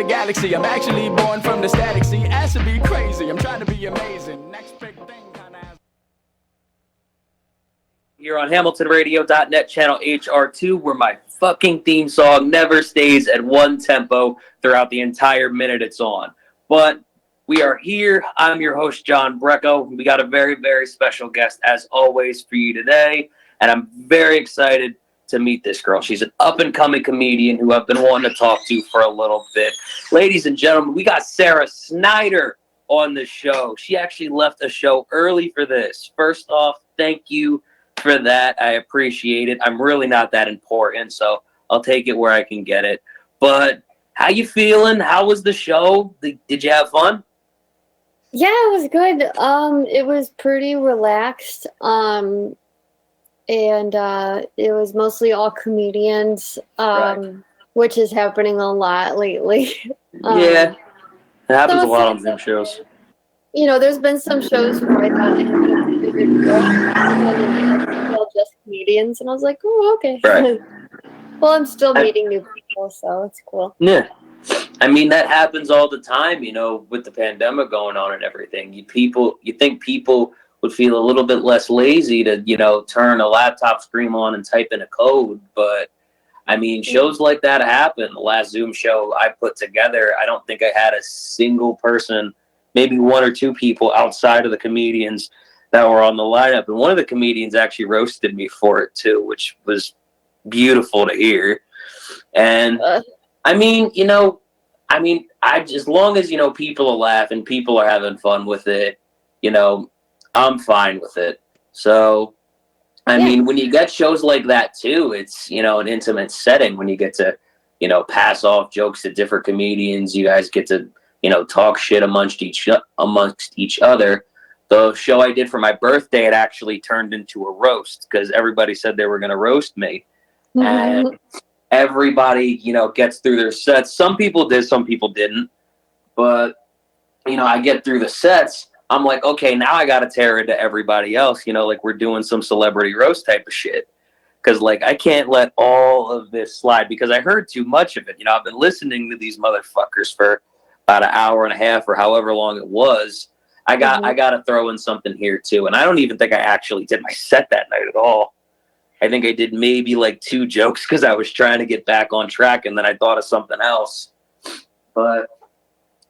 galaxy. I'm actually born from the static. See, ass to be crazy. I'm trying to be amazing. Next big thing kinda has... Here on HamiltonRadio.net channel HR2, where my fucking theme song never stays at one tempo throughout the entire minute it's on. But we are here. I'm your host, John Brecco. We got a very, very special guest, as always, for you today. And I'm very excited to meet this girl. She's an up-and-coming comedian who I've been wanting to talk to for a little bit. Ladies and gentlemen, we got Sara Snyder on the show. She actually left a show early for this. First off, thank you for that. I appreciate it. I'm really not that important, so I'll take it where I can get it. But how you feeling? How was the show? Did you have fun? Yeah, it was good. It was pretty relaxed. And it was mostly all comedians, Right. which is happening a lot lately. Yeah, it happens a lot on so, Zoom shows. You know, there's been some shows where I thought it had been figured out, and then it's just comedians, and I was like, oh, okay. Right. Well, I'm still meeting new people, so it's cool. Yeah. I mean, that happens all the time, you know, with the pandemic going on and everything. You think people would feel a little bit less lazy to, you know, turn a laptop screen on and type in a code. But, I mean, shows like that happen. The last Zoom show I put together, I don't think I had a single person, maybe one or two people outside of the comedians that were on the lineup. And one of the comedians actually roasted me for it, too, which was beautiful to hear. And, I mean, as long as, you know, people are laughing, people are having fun with it, you know, I'm fine with it. So, I mean, when you get shows like that, too, it's, you know, an intimate setting when you get to, you know, pass off jokes to different comedians. You guys get to, you know, talk shit amongst each other. The show I did for my birthday, it actually turned into a roast because everybody said they were going to roast me. And everybody, you know, gets through their sets. Some people did, some people didn't. But, you know, I get through the sets. I'm like, okay, now I got to tear into everybody else. You know, like we're doing some celebrity roast type of shit. Because, like, I can't let all of this slide because I heard too much of it. You know, I've been listening to these motherfuckers for about an hour and a half or however long it was. I got to throw in something here, too. And I don't even think I actually did my set that night at all. I think I did maybe like 2 jokes because I was trying to get back on track and then I thought of something else. But,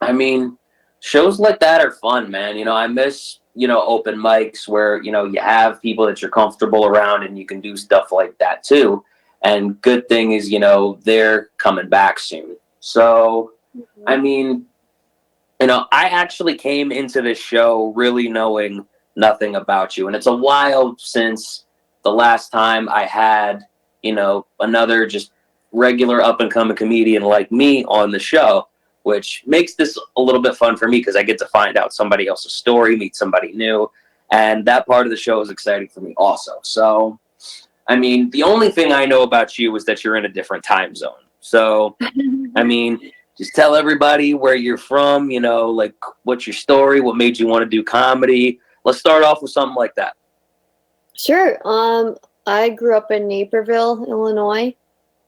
I mean, shows like that are fun, man. You know, I miss, you know, open mics where, you know, you have people that you're comfortable around and you can do stuff like that too. And good thing is, you know, they're coming back soon. So, I mean, you know, I actually came into this show really knowing nothing about you. And it's a while since the last time I had, you know, another just regular up-and-coming comedian like me on the show, which makes this a little bit fun for me because I get to find out somebody else's story, meet somebody new, and that part of the show is exciting for me also. So, I mean, the only thing I know about you is that you're in a different time zone. So, I mean, just tell everybody where you're from, you know, like what's your story, what made you want to do comedy. Let's start off with something like that. Sure. I grew up in Naperville, Illinois,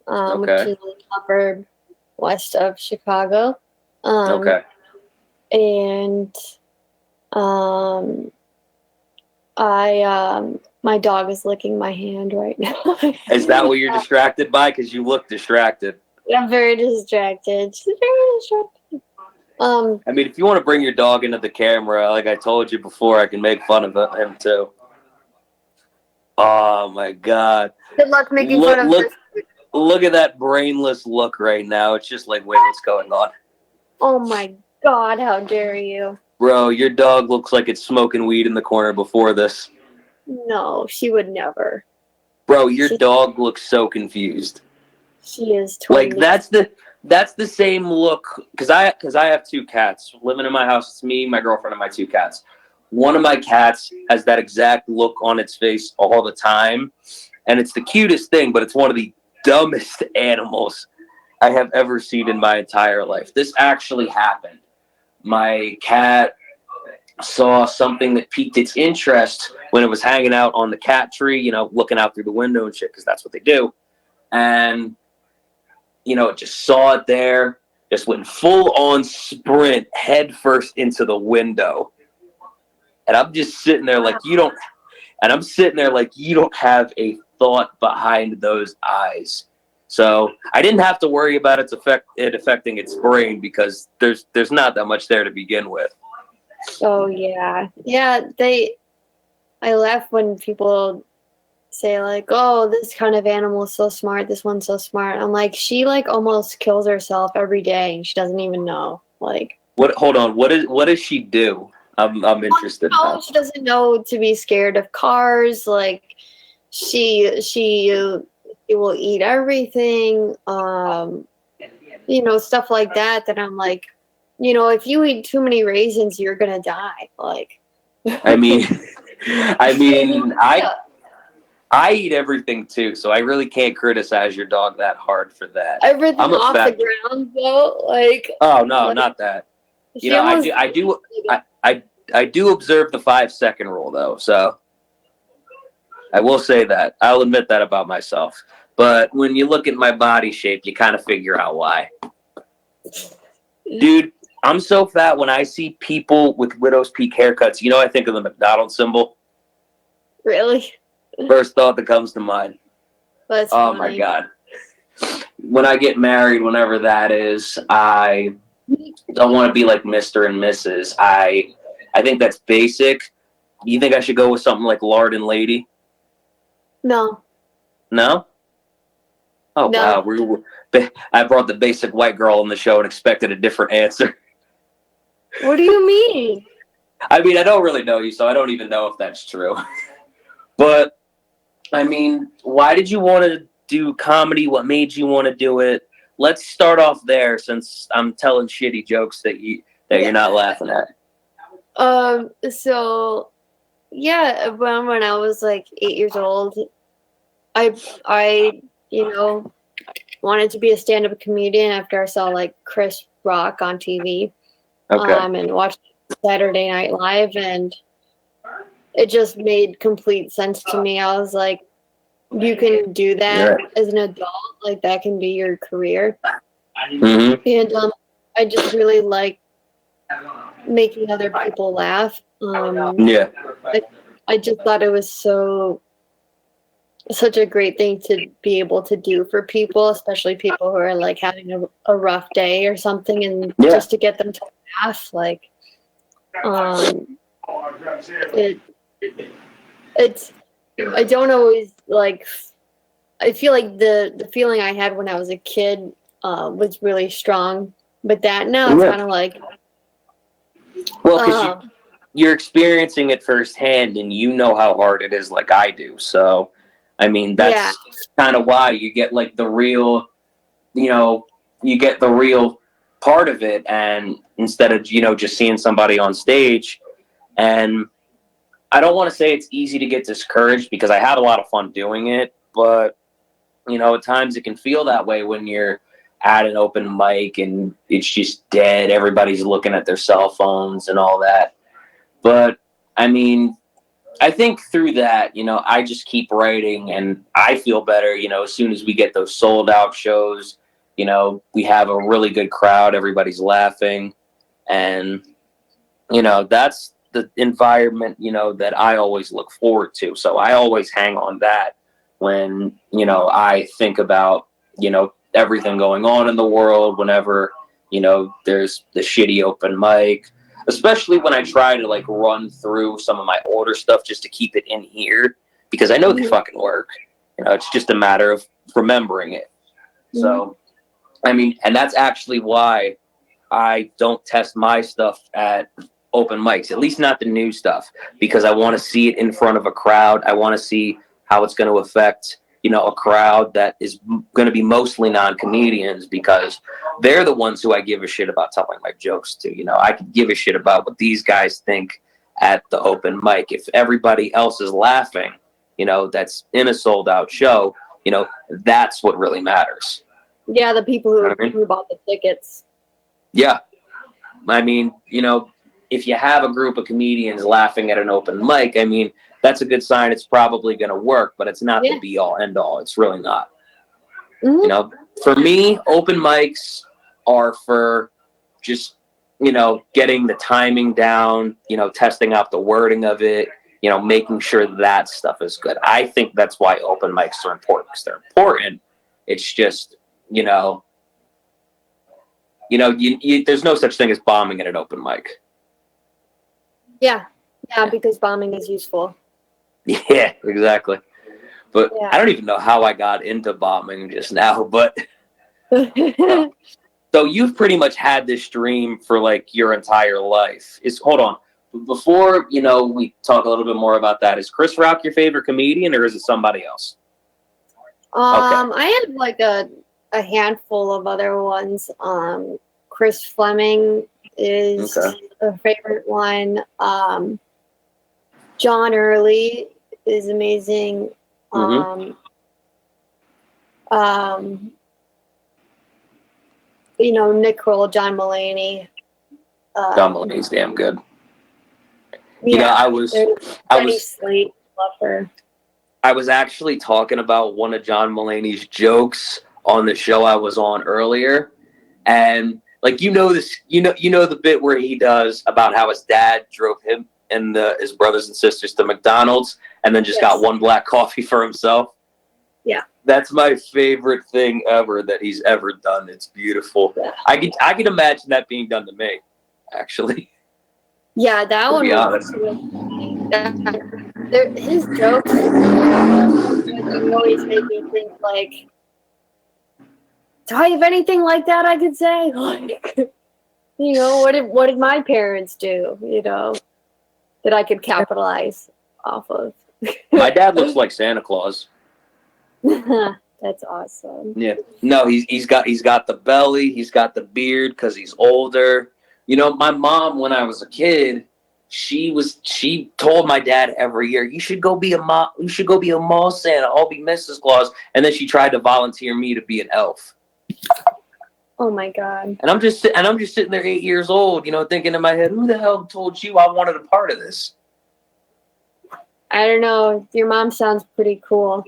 which is a suburb west of Chicago. And my dog is licking my hand right now. Is that what you're distracted by? Because you look distracted. I'm very distracted. She's very distracted. I mean, if you want to bring your dog into the camera, like I told you before, I can make fun of him too. Oh my God! Good luck making fun of this. Look at that brainless look right now. It's just like, wait, what's going on? Oh my God! How dare you, bro? Your dog looks like it's smoking weed in the corner before this. No, she would never. Bro, your dog looks so confused. She is 20. Like that's the same look because I have 2 cats living in my house. It's me, my girlfriend, and my 2 cats. One of my cats has that exact look on its face all the time, and it's the cutest thing, but it's one of the dumbest animals I have ever seen in my entire life. This actually happened. My cat saw something that piqued its interest when it was hanging out on the cat tree, you know, looking out through the window and shit, because that's what they do. And, you know, it just saw it there. just went full on sprint head first into the window. And I'm just sitting there like you don't have a thought behind those eyes. So I didn't have to worry about it affecting its brain because there's not that much there to begin with. Oh yeah. Yeah, I laugh when people say like, "Oh, this kind of animal is so smart. This one's so smart." I'm like, she like almost kills herself every day and she doesn't even know. Like, Hold on. What does she do? I'm interested. Oh, she doesn't know to be scared of cars. Like, she will eat everything. Stuff like that. That I'm like, if you eat too many raisins, you're gonna die. Like, I mean, I eat everything too, so I really can't criticize your dog that hard for that. Everything off the ground, though. Like, oh no, not that. I do observe the 5-second rule though, so I will say that. I'll admit that about myself. But when you look at my body shape, you kind of figure out why. Dude, I'm so fat when I see people with widow's peak haircuts. I think of the McDonald's symbol. Really? First thought that comes to mind. That's funny. My God. When I get married, whenever that is, I don't want to be like Mr. and Mrs. I think that's basic. You think I should go with something like Lord and Lady? No. No? Oh, no. Wow. I brought the basic white girl on the show and expected a different answer. What do you mean? I mean, I don't really know you, so I don't even know if that's true. But, I mean, why did you want to do comedy? What made you want to do it? Let's start off there since I'm telling shitty jokes that you're not laughing at. So, yeah, when I was like 8 years old, I wanted to be a stand-up comedian after I saw like Chris Rock on TV. Okay. And watched Saturday Night Live, and it just made complete sense to me. I was like, you can do that as an adult, like that can be your career. Mm-hmm. And I just really like making other people laugh. Yeah. I just thought it was such a great thing to be able to do for people, especially people who are like having a rough day or something, and just to get them to laugh, like, it's I don't always like. I feel like the feeling I had when I was a kid was really strong, but that now it's kind of like, well, because you're experiencing it firsthand, and you know how hard it is, like I do. So, I mean, that's kind of why you get like the real, you get the real part of it, and instead of just seeing somebody on stage. And I don't want to say it's easy to get discouraged because I had a lot of fun doing it, but at times it can feel that way when you're at an open mic and it's just dead. Everybody's looking at their cell phones and all that. But I mean, I think through that, I just keep writing and I feel better, as soon as we get those sold out shows, we have a really good crowd, everybody's laughing, and, that's the environment, that I always look forward to. So I always hang on that when, I think about, everything going on in the world, whenever, there's the shitty open mic, especially when I try to like run through some of my older stuff just to keep it in here because I know they fucking work. It's just a matter of remembering it. So, I mean, and that's actually why I don't test my stuff at open mics, at least not the new stuff, because I want to see it in front of a crowd. I want to see how it's going to affect, a crowd that is going to be mostly non-comedians because they're the ones who I give a shit about telling my jokes to. I could give a shit about what these guys think at the open mic. If everybody else is laughing, that's in a sold out show, that's what really matters. Yeah, the people who bought the tickets. Yeah. I mean, if you have a group of comedians laughing at an open mic, I mean, that's a good sign. It's probably going to work, but it's not the be all end all. It's really not. For me, open mics are for just, getting the timing down, testing out the wording of it, making sure that stuff is good. I think that's why open mics are important, because they're important. It's just, there's no such thing as bombing at an open mic. Yeah, because bombing is useful. Yeah, exactly. But I don't even know how I got into bombing just now, but so you've pretty much had this dream for like your entire life. Hold on. Before, we talk a little bit more about that, is Chris Rock your favorite comedian, or is it somebody else? I have like a handful of other ones. Chris Fleming is a favorite one. John Early is amazing. Nick Kroll, John Mulaney. John Mulaney's damn good. I was Slate, love her. I was actually talking about one of John Mulaney's jokes on the show I was on earlier, and like this, the bit where he does about how his dad drove him and his brothers and sisters to McDonald's, and then just got one black coffee for himself. Yeah, that's my favorite thing ever that he's ever done. It's beautiful. Yeah. I could imagine that being done to me, actually. Yeah, that one was his jokes always make me think like, do I have anything like that I could say? Like, what did my parents do? That I could capitalize off of. My dad looks like Santa Claus. That's awesome. Yeah. No, he's got the belly, he's got the beard because he's older. My mom, when I was a kid, she told my dad every year, you should go be a mall Santa, I'll be Mrs. Claus. And then she tried to volunteer me to be an elf. Oh my God. And I'm just sitting there 8 years old, thinking in my head, who the hell told you I wanted a part of this? I don't know. Your mom sounds pretty cool.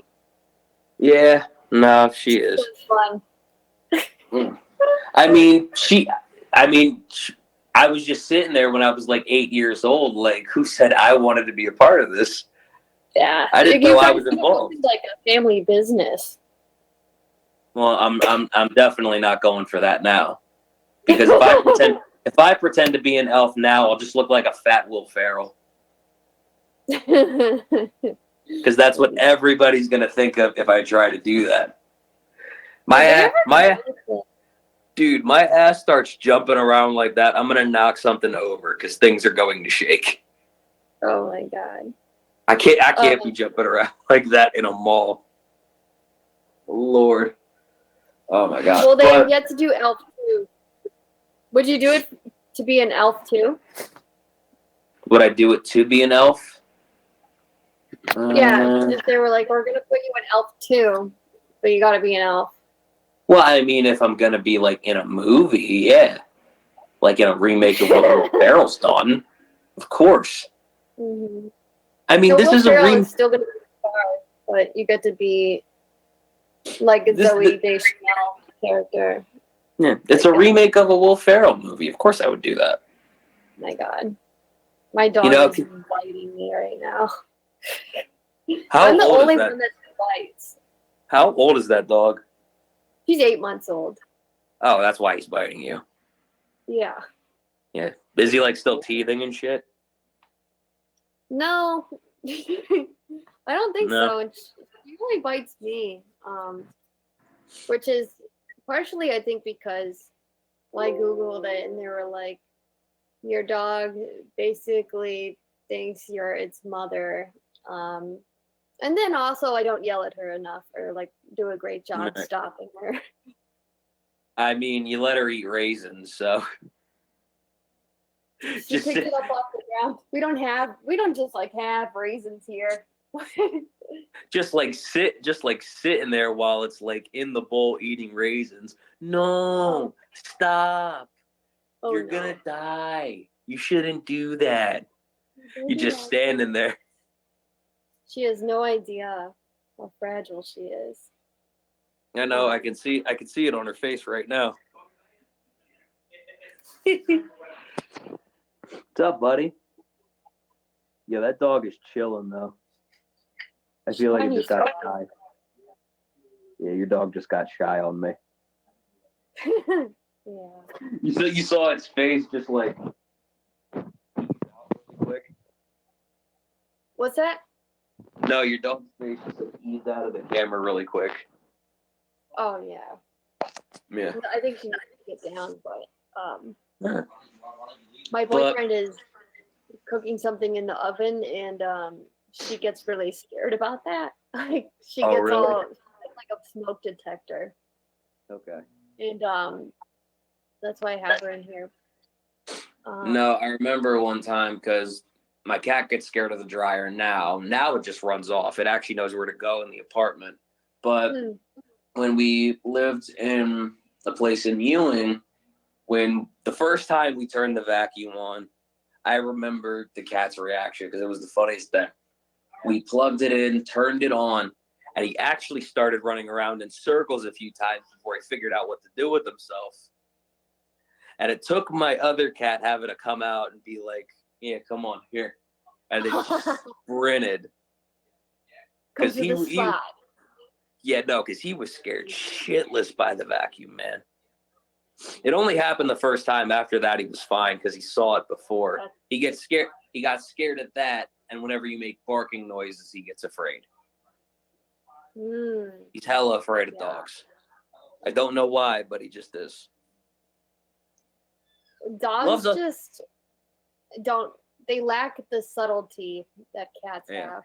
Yeah, no, she is. Fun. I was just sitting there when I was like 8 years old. Like, who said I wanted to be a part of this? Yeah, I didn't know I was involved. Like a family business. Well, I'm definitely not going for that now, because if I pretend to be an elf now, I'll just look like a fat Will Ferrell. Because that's what everybody's gonna think of if I try to do that. My ass starts jumping around like that, I'm gonna knock something over because things are going to shake. Oh my God! I can't be jumping around like that in a mall. Lord, oh my God! Well, they have yet to do Elf 2. Would you do it to be an elf too? Would I do it to be an elf? Yeah, if they were like, we're gonna put you in Elf 2, but you gotta be an elf. Well, I mean, if I'm gonna be like in a movie, yeah, like in a remake of what Will Ferrell's done, of course. Mm-hmm. I mean, so this Will is Ferrell a remake, is still gonna be a star, but you get to be like a Zoe Deschanel character. Yeah, it's a remake of a Will Ferrell movie. Of course, I would do that. My God, my dog is biting me right now. I'm the only one that bites. How old is that dog? He's 8 months old. Oh, that's why he's biting you. Yeah. Yeah. Is he like still teething and shit? No. I don't think so. He only bites me. Which is partially, I think, because I Googled it and they were like, your dog basically thinks you're its mother. And then also I don't yell at her enough or like do a great job stopping her. I mean, you let her eat raisins, so she picks it up off the ground. We don't just like have raisins here. just sitting there while it's like in the bowl eating raisins. No, stop. You're gonna die. You shouldn't do that. You're just standing there. She has no idea how fragile she is. I know. I can see it on her face right now. What's up, buddy? Yeah, that dog is chilling though. I feel like it just got shy. Yeah, your dog just got shy on me. Yeah. You saw its face just like quick. What's that? No, your dog's face just like eased out of the camera really quick. Oh yeah. Yeah. I think she needs to get down, but Yeah. my boyfriend is cooking something in the oven, and she gets really scared about that. Like she Oh, gets really? all like a smoke detector, Okay. and that's why I have her in here. No, I remember one time because my cat gets scared of the dryer now. Now it just runs off. It actually knows where to go in the apartment. But when we lived in a place in Ewing, when the first time we turned the vacuum on, I remember the cat's reaction because it was the funniest thing. We plugged it in, turned it on, and he actually started running around in circles a few times before he figured out what to do with himself. And it took my other cat having to come out and be like, yeah, come on, here. And then sprinted. Because he was scared shitless by the vacuum, man. It only happened the first time. After that, he was fine because he saw it before. He gets scared. He got scared at that. And whenever you make barking noises, he gets afraid. He's hella afraid of dogs. I don't know why, but he just is. Dogs just don't. They lack the subtlety that cats have.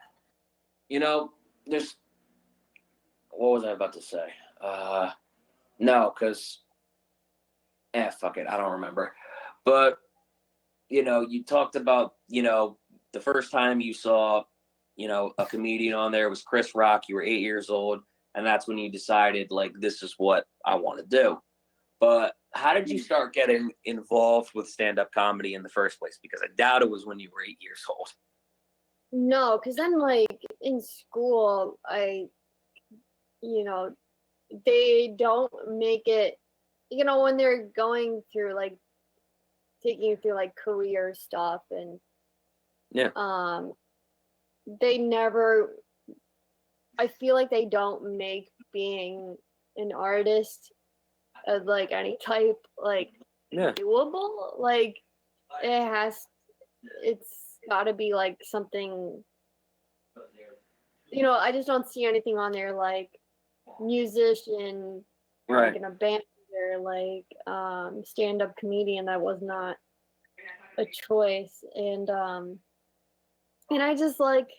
You know, there's. What was I about to say? No, because. Fuck it. I don't remember. But, you talked about, the first time you saw, a comedian on there was Chris Rock. You were 8 years old. And that's when you decided, like, this is what I want to do. But how did you start getting involved with stand-up comedy in the first place? Because I doubt it was when you were 8 years old. No, because then, like, in school, they don't make it, when they're going through, like, taking you through, like, career stuff, and they never, I feel like they don't make being an artist of, like, any type, like, doable. Like, it's gotta be, like, something, I just don't see anything on there, like, musician, like, in a band, or, like, stand-up comedian. That was not a choice. And I just, like,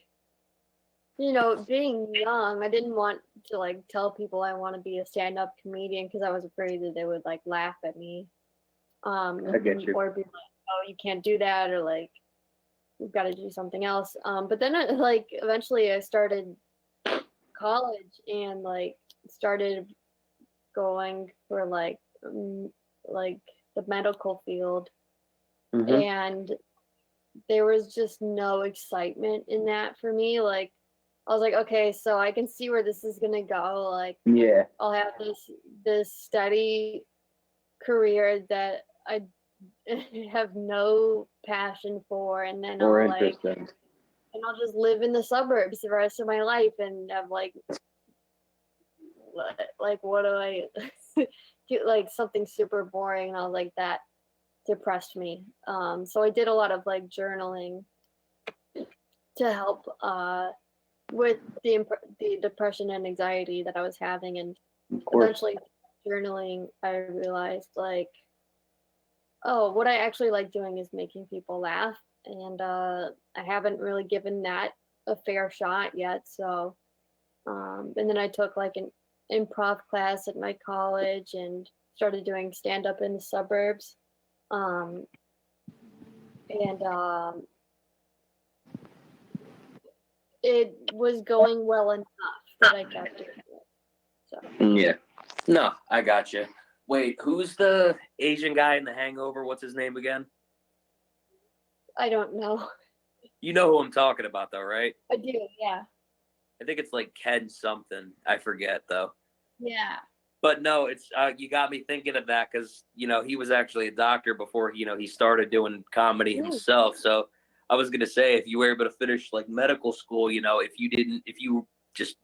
being young, I didn't want to, like, tell people I want to be a stand-up comedian because I was afraid that they would, like, laugh at me. I get you. Or be like, oh, you can't do that, or, like, you've got to do something else. But then, like, eventually I started college and, like, started going for, like the medical field. And there was just no excitement in that for me. Like, I was like, okay, so I can see where this is gonna go. Like, I'll have this steady career that I have no passion for, and then I'll just live in the suburbs the rest of my life and have, like what do I do, like, something super boring. And I was like, that depressed me. So I did a lot of, like, journaling to help with the depression and anxiety that I was having. And eventually journaling, I realized, like, oh, what I actually like doing is making people laugh. And I haven't really given that a fair shot yet. So, and then I took, like, an improv class at my college and started doing stand-up in the suburbs. It was going well enough that I kept doing it. So. Yeah. No, I got you. Wait, who's the Asian guy in The Hangover? What's his name again? I don't know. You know who I'm talking about, though, right? I do, yeah. I think it's like Ken something. I forget, though. Yeah. But no, it's you got me thinking of that because he was actually a doctor before he started doing comedy himself. So I was gonna say if you were able to finish like medical school, if you just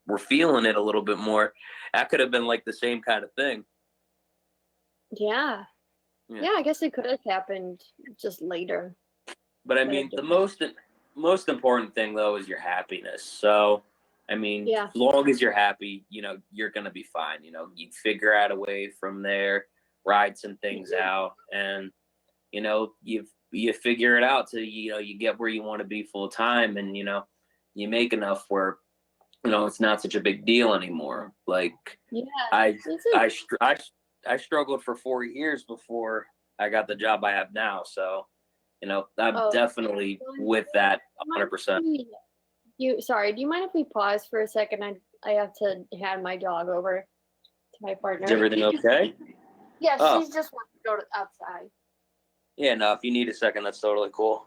were feeling it a little bit more, that could have been like the same kind of thing. Yeah. Yeah, I guess it could have happened just later. But I mean, the most important thing though is your happiness. So, I mean, as long as you're happy, you're gonna be fine. You figure out a way from there, ride some things out, and you figure it out till you get where you want to be full time, and you make enough where it's not such a big deal anymore. Like I struggled for 4 years before I got the job I have now. So, I'm definitely with that 100%. Sorry, do you mind if we pause for a second? I have to hand my dog over to my partner. Is everything okay? Yeah, she's just wants to go outside. Yeah, no, if you need a second, that's totally cool.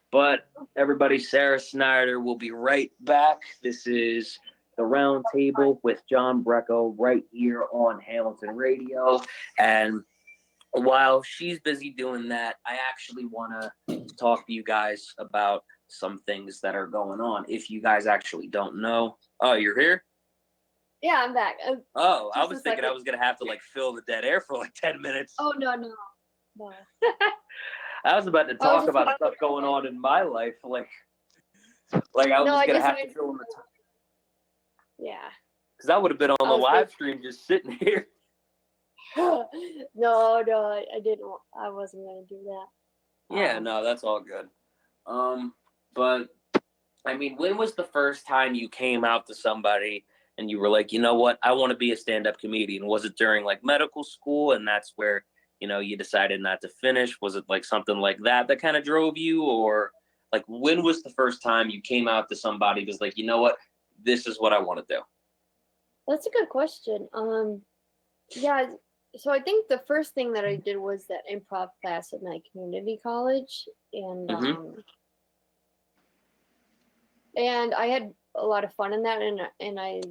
But everybody, Sara Snyder will be right back. This is the Round Table with John Brecco right here on Hamilton Radio. And while she's busy doing that, I actually want to talk to you guys about some things that are going on. If you guys actually don't know. Oh, you're here? Yeah, I'm back. I was thinking I was going to have to like fill the dead air for like 10 minutes. Oh, no. I was about to talk about stuff going on in my life. Like I was just going to have to fill in the time. Yeah. Because I would have been on the live stream just sitting here. No, I didn't. I wasn't going to do that. Yeah, no, that's all good. But I mean, when was the first time you came out to somebody and you were like, you know what, I want to be a stand-up comedian? Was it during like medical school and that's where, you decided not to finish? Was it like something like that kind of drove you? Or like, when was the first time you came out to somebody who was like, you know what, this is what I want to do? That's a good question. Yeah, so I think the first thing that I did was that improv class at my community college. And, and I had a lot of fun in that. And I,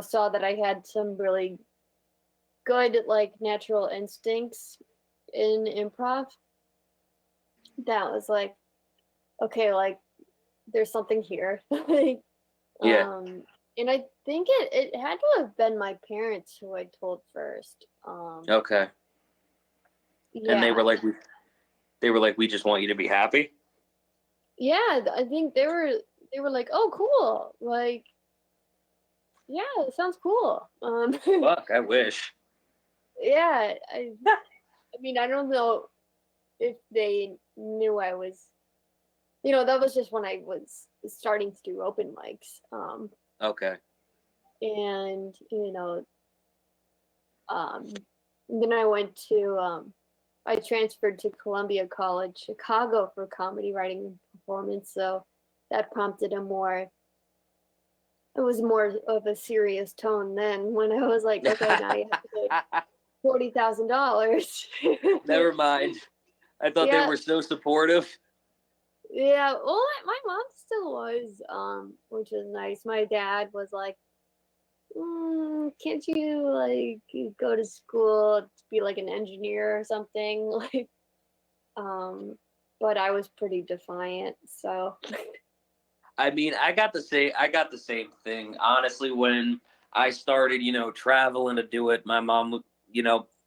saw that I had some really good, like, natural instincts in improv. That was like, okay, like, there's something here. Yeah. And I think it had to have been my parents who I told first. Okay. Yeah. And they were like, we just want you to be happy. Yeah, I think they were like, oh, cool. Like, yeah, it sounds cool. Fuck, I wish. Yeah, I mean, I don't know if they knew I was, that was just when I was starting to do open mics. Okay. And, then I went to, I transferred to Columbia College, Chicago for comedy writing and performance. So that prompted it was more of a serious tone then when I was like, okay, now you have to pay $40,000. Never mind. I thought they were so supportive. Yeah, well, my mom still was, which was nice. My dad was like, can't you like go to school to be like an engineer or something? Like, but I was pretty defiant, so. I mean, I got the same thing. Honestly, when I started, traveling to do it, my mom,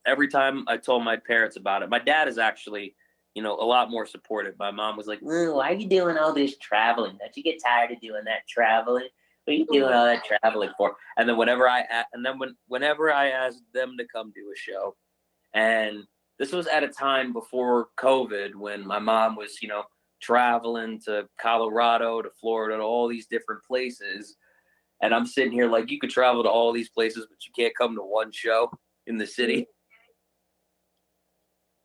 every time I told my parents about it, my dad is actually, a lot more supportive. My mom was like, why are you doing all this traveling? Don't you get tired of doing that traveling? What are you doing all that traveling for? And then whenever I asked them to come do a show, and this was at a time before COVID when my mom was, traveling to Colorado, to Florida, to all these different places. And I'm sitting here like, you could travel to all these places, but you can't come to one show in the city.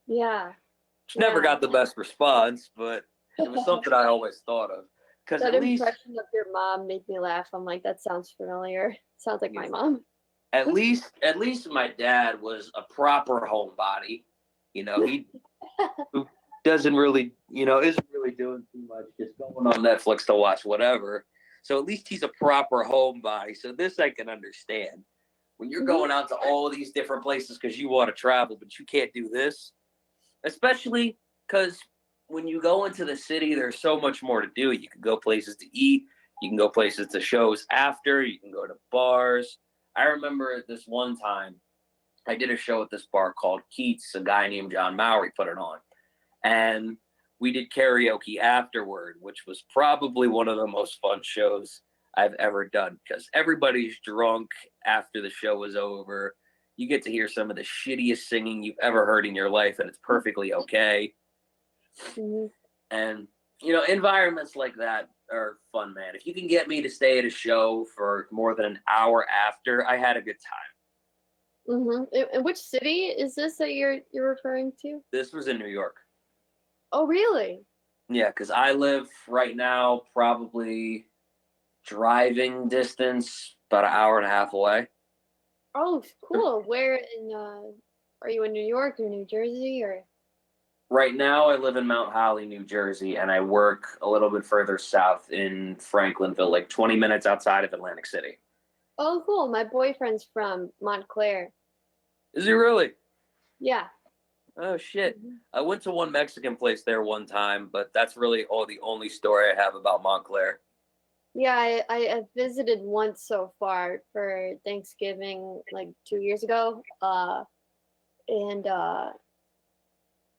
Yeah. Never got the best response, but it was something I always thought of. Because that impression of your mom made me laugh. I'm like, that sounds familiar. Sounds like my mom. At least my dad was a proper homebody. He doesn't really, isn't really doing too much, just going on Netflix to watch whatever. So at least he's a proper homebody. So this I can understand. When you're going out to all these different places because you want to travel, but you can't do this, especially because when you go into the city, there's so much more to do. You can go places to eat. You can go places to shows after. You can go to bars. I remember this one time I did a show at this bar called Keats. A guy named John Mowry put it on. And we did karaoke afterward, which was probably one of the most fun shows I've ever done because everybody's drunk after the show was over. You get to hear some of the shittiest singing you've ever heard in your life, and it's perfectly okay. Mm-hmm. And, environments like that are fun, man. If you can get me to stay at a show for more than an hour after, I had a good time. Mm-hmm. And which city is this that you're referring to? This was in New York. Oh, really? Yeah, because I live right now probably driving distance about an hour and a half away. Oh, cool. Where in are you in New York or New Jersey or? Right now, I live in Mount Holly, New Jersey, and I work a little bit further south in Franklinville, like 20 minutes outside of Atlantic City. Oh, cool. My boyfriend's from Montclair. Is he really? Yeah. Oh, shit. Mm-hmm. I went to one Mexican place there one time, but that's really the only story I have about Montclair. Yeah, I visited once so far for Thanksgiving, like 2 years ago. And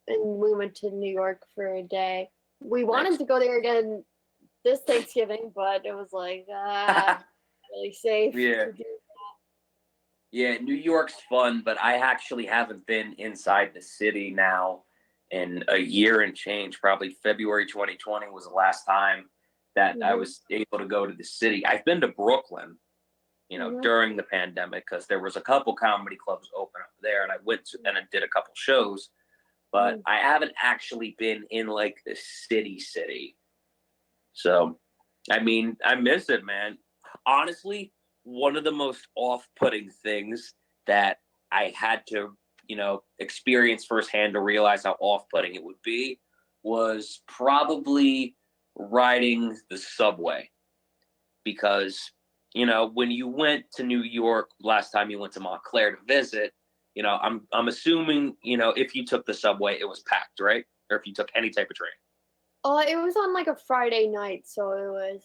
we went to New York for a day. We wanted to go there again this Thanksgiving, but it was like really safe Yeah. to do. Yeah, New York's fun, but I actually haven't been inside the city now in a year and change. Probably February 2020 was the last time that I was able to go to the city. I've been to Brooklyn, during the pandemic because there was a couple comedy clubs open up there, and I went to and I did a couple shows, but I haven't actually been in like the city. So, I mean, I miss it, man. Honestly, one of the most off-putting things that I had to, experience firsthand to realize how off-putting it would be was probably riding the subway. Because, when you went to New York last time you went to Montclair to visit, I'm assuming, if you took the subway, it was packed, right? Or if you took any type of train. Oh, it was on like a Friday night, so it was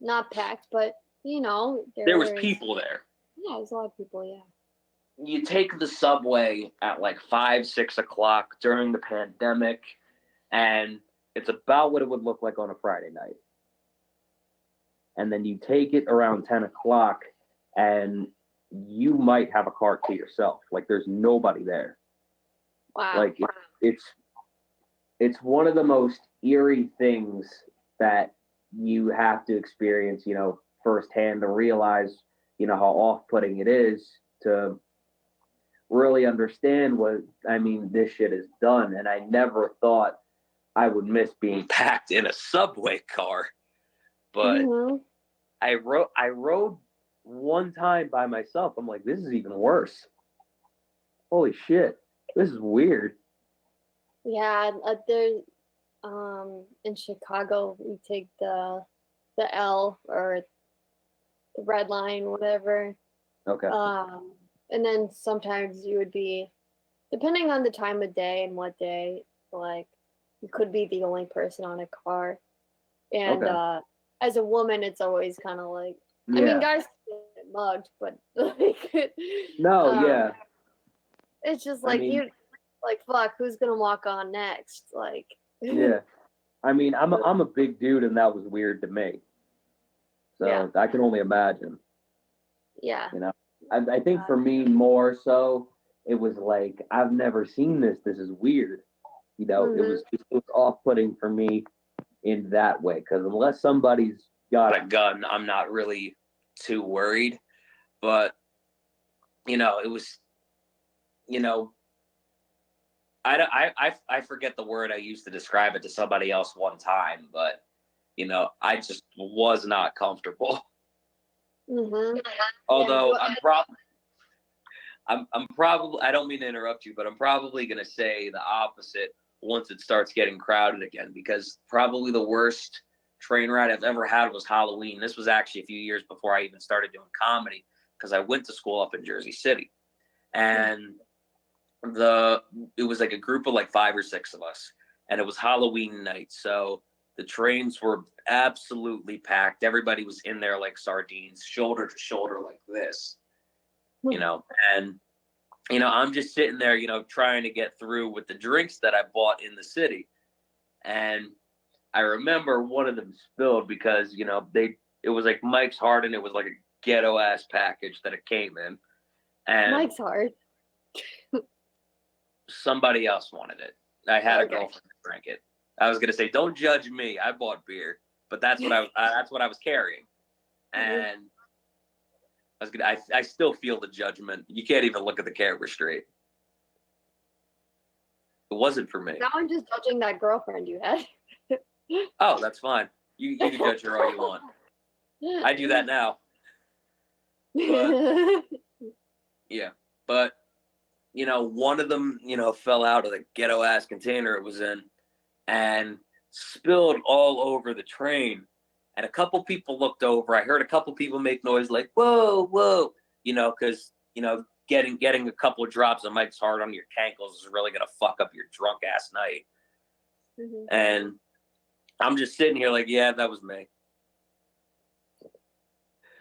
not packed, but There was people there. Yeah, there's a lot of people. Yeah. You take the subway at like 5, 6 o'clock during the pandemic, and it's about what it would look like on a Friday night. And then you take it around 10 o'clock, and you might have a car to yourself. Like there's nobody there. Wow. Like it's one of the most eerie things that you have to experience, firsthand to realize, how off-putting it is to really understand this shit is done. And I never thought I would miss being packed in a subway car. But I rode one time by myself. I'm like, this is even worse. Holy shit. This is weird. Yeah, there's in Chicago we take the L or the red line, whatever. Okay. And then sometimes you would be, depending on the time of day and what day, like you could be the only person on a car. And as a woman, it's always kind of like, I mean, guys get mugged, but like, yeah. It's just like you, like, fuck, who's gonna walk on next? Like, yeah. I mean, I'm a big dude, and that was weird to me. So I can only imagine. Yeah. I think for me more so, it was like I've never seen this. This is weird. It was off-putting for me in that way because unless somebody's got a gun, I'm not really too worried. But it was, I forget the word I used to describe it to somebody else one time, but I just was not comfortable. Although I'm probably I don't mean to interrupt you, but I'm probably going to say the opposite once it starts getting crowded again, because probably the worst train ride I've ever had was Halloween. This was actually a few years before I even started doing comedy because I went to school up in Jersey City, and it was like a group of like 5 or 6 of us, and it was Halloween night. So the trains were absolutely packed. Everybody was in there like sardines, shoulder to shoulder like this, and I'm just sitting there, trying to get through with the drinks that I bought in the city. And I remember one of them spilled because, it was like Mike's Hard, and it was like a ghetto ass package that it came in. And Mike's Hard. Somebody else wanted it. I had a Okay. girlfriend that drank it. I was gonna say, don't judge me. I bought beer, but that's what I was carrying, and I still feel the judgment. You can't even look at the camera straight. It wasn't for me. Now I'm just judging that girlfriend you had. Oh, that's fine. You can judge her all you want. I do that now. But, yeah, but one of them, fell out of the ghetto ass container it was in and spilled all over the train. And a couple people looked over. I heard a couple people make noise like, whoa, whoa, because, getting a couple of drops of Mike's Hard on your cankles is really going to fuck up your drunk ass night. Mm-hmm. And I'm just sitting here like, yeah, that was me.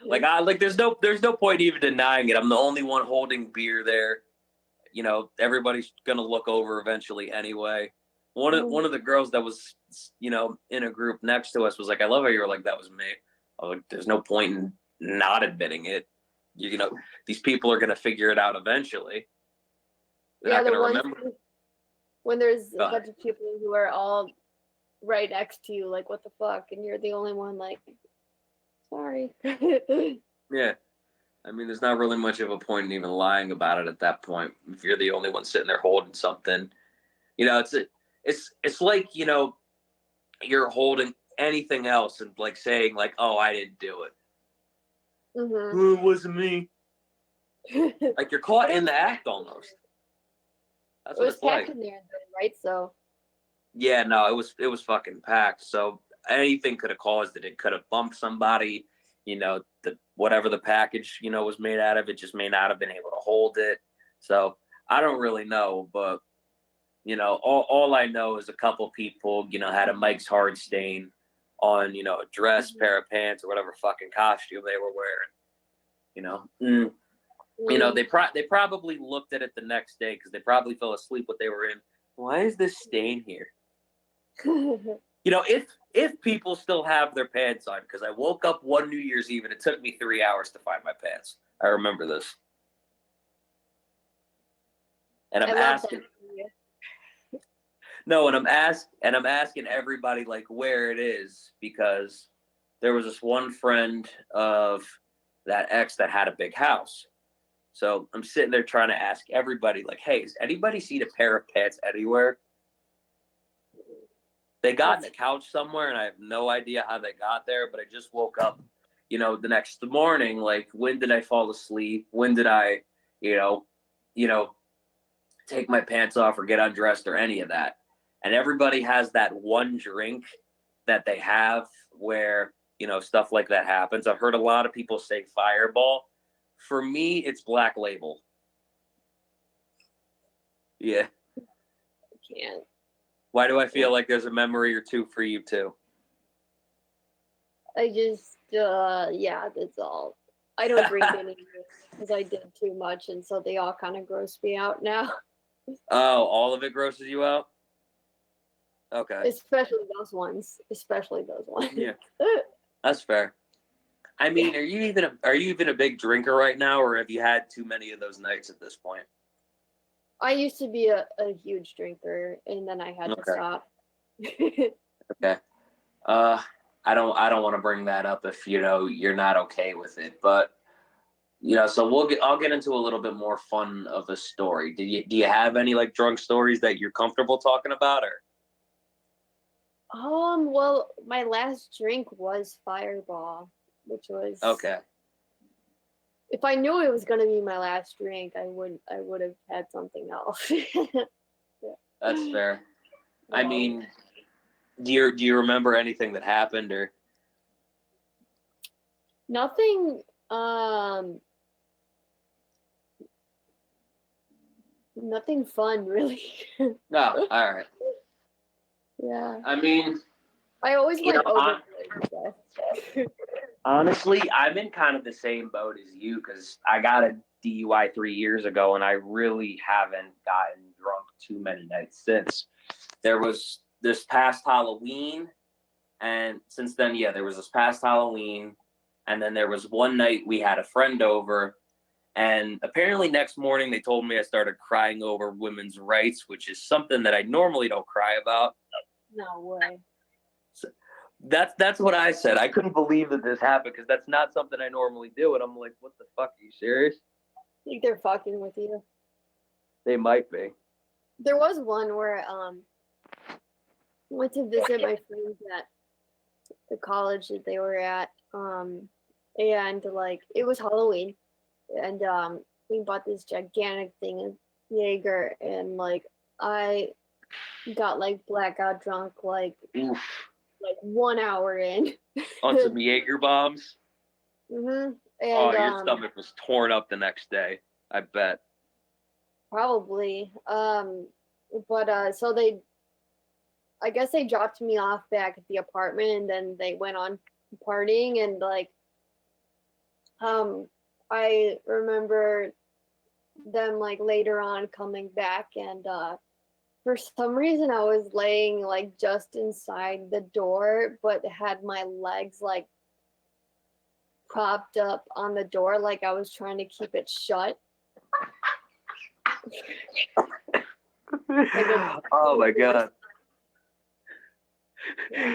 Like, there's no point even denying it. I'm the only one holding beer there. Everybody's gonna look over eventually anyway. One of the girls that was, in a group next to us was like, I love how you were like, that was me. I was like, there's no point in not admitting it. These people are gonna figure it out eventually. They're not gonna remember. When there's a bunch of people who are all right next to you, like, what the fuck, and you're the only one, like, sorry. Yeah. I mean, there's not really much of a point in even lying about it at that point. If you're the only one sitting there holding something, it's like, you're holding anything else and like saying like, oh, I didn't do it. Mm-hmm. Oh, it wasn't me. Like you're caught in the act almost. That's what it's like. Packed in there, right? So. Yeah, no, it was fucking packed. So anything could have caused it. It could have bumped somebody. Whatever the package, was made out of, it just may not have been able to hold it. So I don't really know, but all I know is a couple people, had a Mike's Hard stain on, a dress, pair of pants, or whatever fucking costume they were wearing. They probably looked at it the next day because they probably fell asleep what they were in. Why is this stain here? If people still have their pants on, because I woke up one New Year's Eve and it took me 3 hours to find my pants. I remember this. And I'm asking. No, and I'm asking everybody like where it is, because there was this one friend of that ex that had a big house. So I'm sitting there trying to ask everybody like, hey, has anybody seen a pair of pants anywhere? They got in the couch somewhere, and I have no idea how they got there, but I just woke up, the next morning, like, when did I fall asleep? When did I, take my pants off or get undressed or any of that? And everybody has that one drink that they have where, stuff like that happens. I've heard a lot of people say Fireball. For me, it's Black Label. Yeah. I can't. Why do I feel like there's a memory or two for you too? I just, yeah, that's all. I don't drink anymore because I did too much, and so they all kind of gross me out now. Oh, all of it grosses you out? Okay. Especially those ones. Yeah, that's fair. I mean, are you even a big drinker right now, or have you had too many of those nights at this point? I used to be a huge drinker, and then I had to stop. Okay. I don't want to bring that up if you're not okay with it, but so I'll get into a little bit more fun of a story. Do you have any like drunk stories that you're comfortable talking about, or? Well, my last drink was Fireball, which was okay. If I knew it was going to be my last drink, I would have had something else. That's fair. I mean, Do you remember anything that happened or? Nothing. Nothing fun, really. No, all right. Yeah. I mean, I always you went know, overboard. So. honestly, I'm in kind of the same boat as you because I got a DUI 3 years ago, and I really haven't gotten drunk too many nights since. There was this past Halloween, and since then, yeah, there was this past Halloween, and then there was one night we had a friend over, and apparently next morning they told me I started crying over women's rights, which is something that I normally don't cry about. No way. So that's what I said. I couldn't believe that this happened because that's not something I normally do, and I'm like, what the fuck? Are you serious? I think they're fucking with you. They might be. There was one where went to visit my friends at the college that they were at. And like it was Halloween, and we bought this gigantic thing of Jaeger, and like I got like blackout drunk Oof. like 1 hour in. On some Jaeger bombs. And Oh, your stomach was torn up the next day. I bet. probably. But so I guess they dropped me off back at the apartment, and then they went on partying, and like I remember them like later on coming back, and for some reason I was laying like just inside the door but had my legs like propped up on the door like I was trying to keep it shut. Oh my god.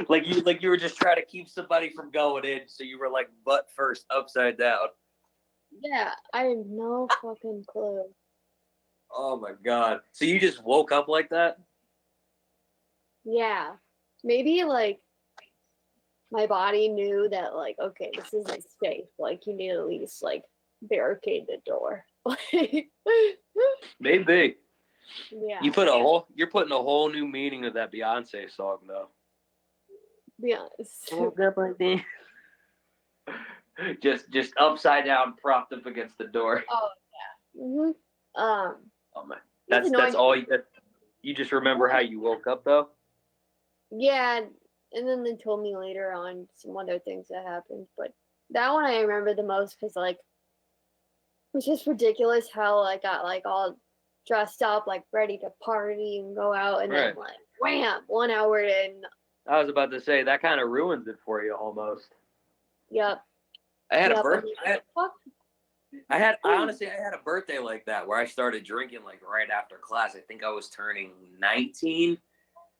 Like you were just trying to keep somebody from going in, so you were like butt first upside down. Yeah, I have no fucking clue. Oh my god. So you just woke up like that? Yeah. Maybe like my body knew that like, okay, this isn't safe. Like you need to at least like barricade the door. Maybe. Yeah. You're putting a whole new meaning of that Beyonce song though. Be honest. Woke up like that. Just upside down, propped up against the door. Oh yeah. Oh man. That's That's annoying. all you just remember how you woke up though? Yeah, and then they told me later on some other things that happened, but that one I remember the most because like it was just ridiculous how I got like all dressed up, like ready to party and go out, and then Right. like wham, 1 hour in. I was about to say that kind of ruins it for you almost. Yep. I had a Yep. birthday. Fuck. I honestly had a birthday like that where I started drinking like right after class. I think I was turning 19,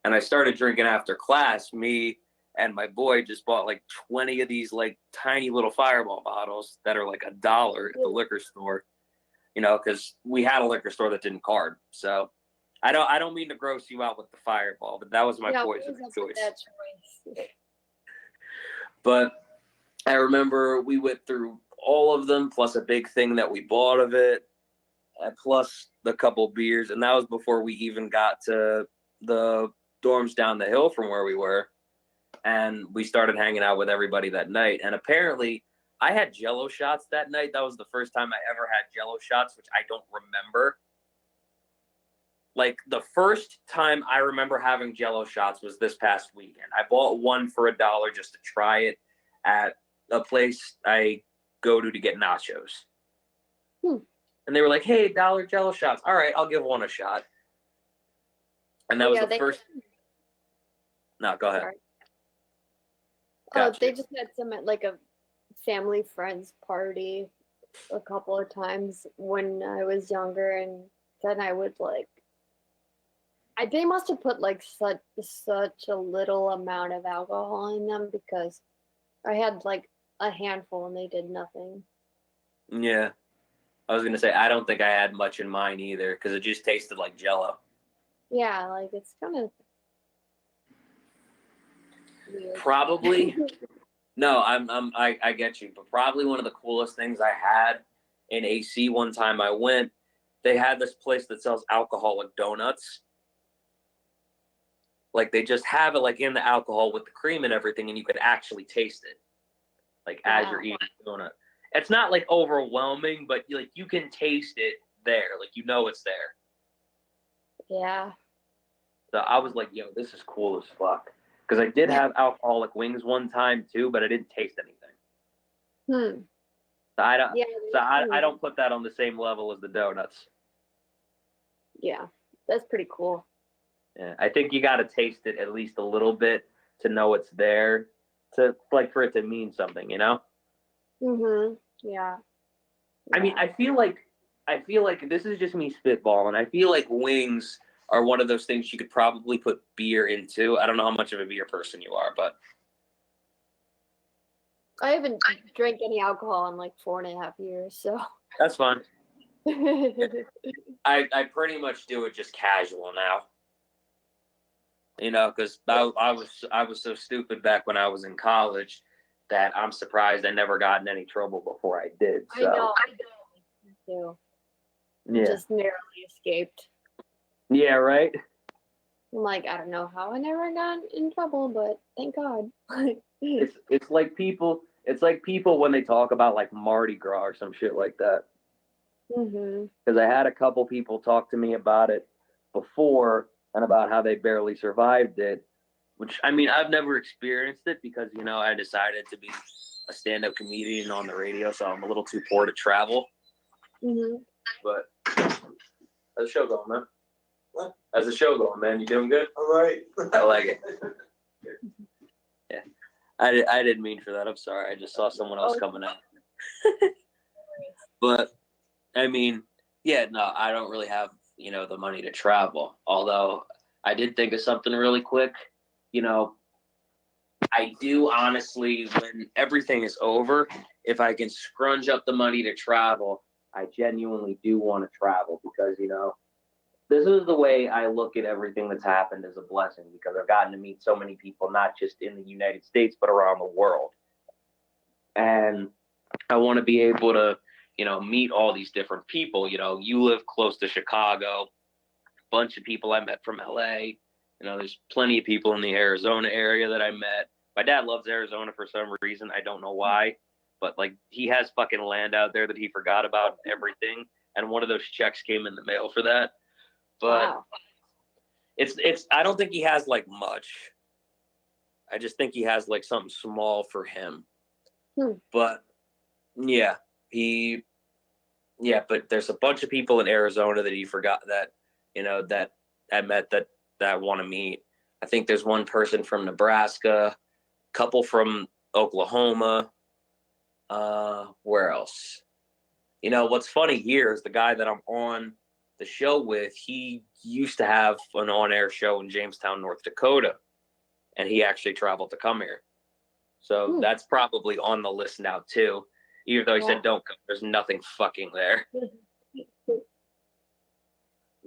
and I started drinking after class. Me and my boy just bought like 20 of these like tiny little Fireball bottles that are like $1 at the liquor store. You know, because we had a liquor store that didn't card. So I don't mean to gross you out with the Fireball, but that was my poison of choice. That choice. But I remember we went through all of them, plus a big thing that we bought of it, plus the couple beers, and that was before we even got to the dorms down the hill from where we were. And we started hanging out with everybody that night. And apparently, I had Jello shots that night. That was the first time I ever had Jello shots, which I don't remember. Like the first time I remember having Jello shots was this past weekend. I bought one for $1 just to try it at a place I go to get nachos. And they were like, "Hey, $1 Jello shots. All right, I'll give one a shot." And that was the first. No, go ahead. They just had some at like a family friends party a couple of times when I was younger, and then I would like. They must have put like such a little amount of alcohol in them because I had like a handful and they did nothing. Yeah. I was going to say, I don't think I had much in mine either because it just tasted like Jello. Yeah, like it's kind of weird. Probably. No, I get you, but probably one of the coolest things I had in AC one time I went, they had this place that sells alcoholic donuts. Like they just have it like in the alcohol with the cream and everything, and you could actually taste it, like as you're eating the donut. It's not like overwhelming, but like you can taste it there, like you know it's there. Yeah. So I was like, "Yo, this is cool as fuck." Because I did have alcoholic wings one time too, but I didn't taste anything. So I don't. Yeah. So I don't put that on the same level as the donuts. Yeah, that's pretty cool. Yeah, I think you got to taste it at least a little bit to know it's there, to like for it to mean something, you know. Yeah. I mean, I feel like this is just me spitballing. I feel like wings are one of those things you could probably put beer into. I don't know how much of a beer person you are, but I haven't drank any alcohol in like 4.5 years, so. that's fine. I pretty much do it just casual now. You know, because I was so stupid back when I was in college that I'm surprised I never got in any trouble before I did. So. I know. Me too. Yeah. Just narrowly escaped. Yeah. Right. I'm like, I don't know how I never got in trouble, but thank God. It's like people. It's like people when they talk about like Mardi Gras or some shit like that. Because I had a couple people talk to me about it before and about how they barely survived it. Which I mean, I've never experienced it because you know I decided to be a stand-up comedian on the radio, so I'm a little too poor to travel. But how's the show going, man? What? How's the show going, man? You doing good? All right. I like it. Yeah, I didn't mean for that. I'm sorry. I just saw someone else coming out. But I mean, yeah, no, I don't really have the money to travel. Although I did think of something really quick. You know, I do honestly, when everything is over, if I can scrunge up the money to travel, I genuinely do want to travel because, this is the way I look at everything that's happened as a blessing because I've gotten to meet so many people, not just in the United States, but around the world. And I want to be able to, meet all these different people. You live close to Chicago, a bunch of people I met from LA. There's plenty of people in the Arizona area that I met. My dad loves Arizona for some reason. I don't know why, but like he has fucking land out there that he forgot about and everything. And one of those checks came in the mail for that. But wow. it's I don't think he has like much. I just think he has like something small for him. But yeah, but there's a bunch of people in Arizona that he forgot that, that I met that want to meet. I think there's one person from Nebraska, a couple from Oklahoma. Where else? What's funny here is the guy that I'm on the show with, he used to have an on-air show in Jamestown, North Dakota, and he actually traveled to come here. So that's probably on the list now too. Even though he said don't come, there's nothing fucking there.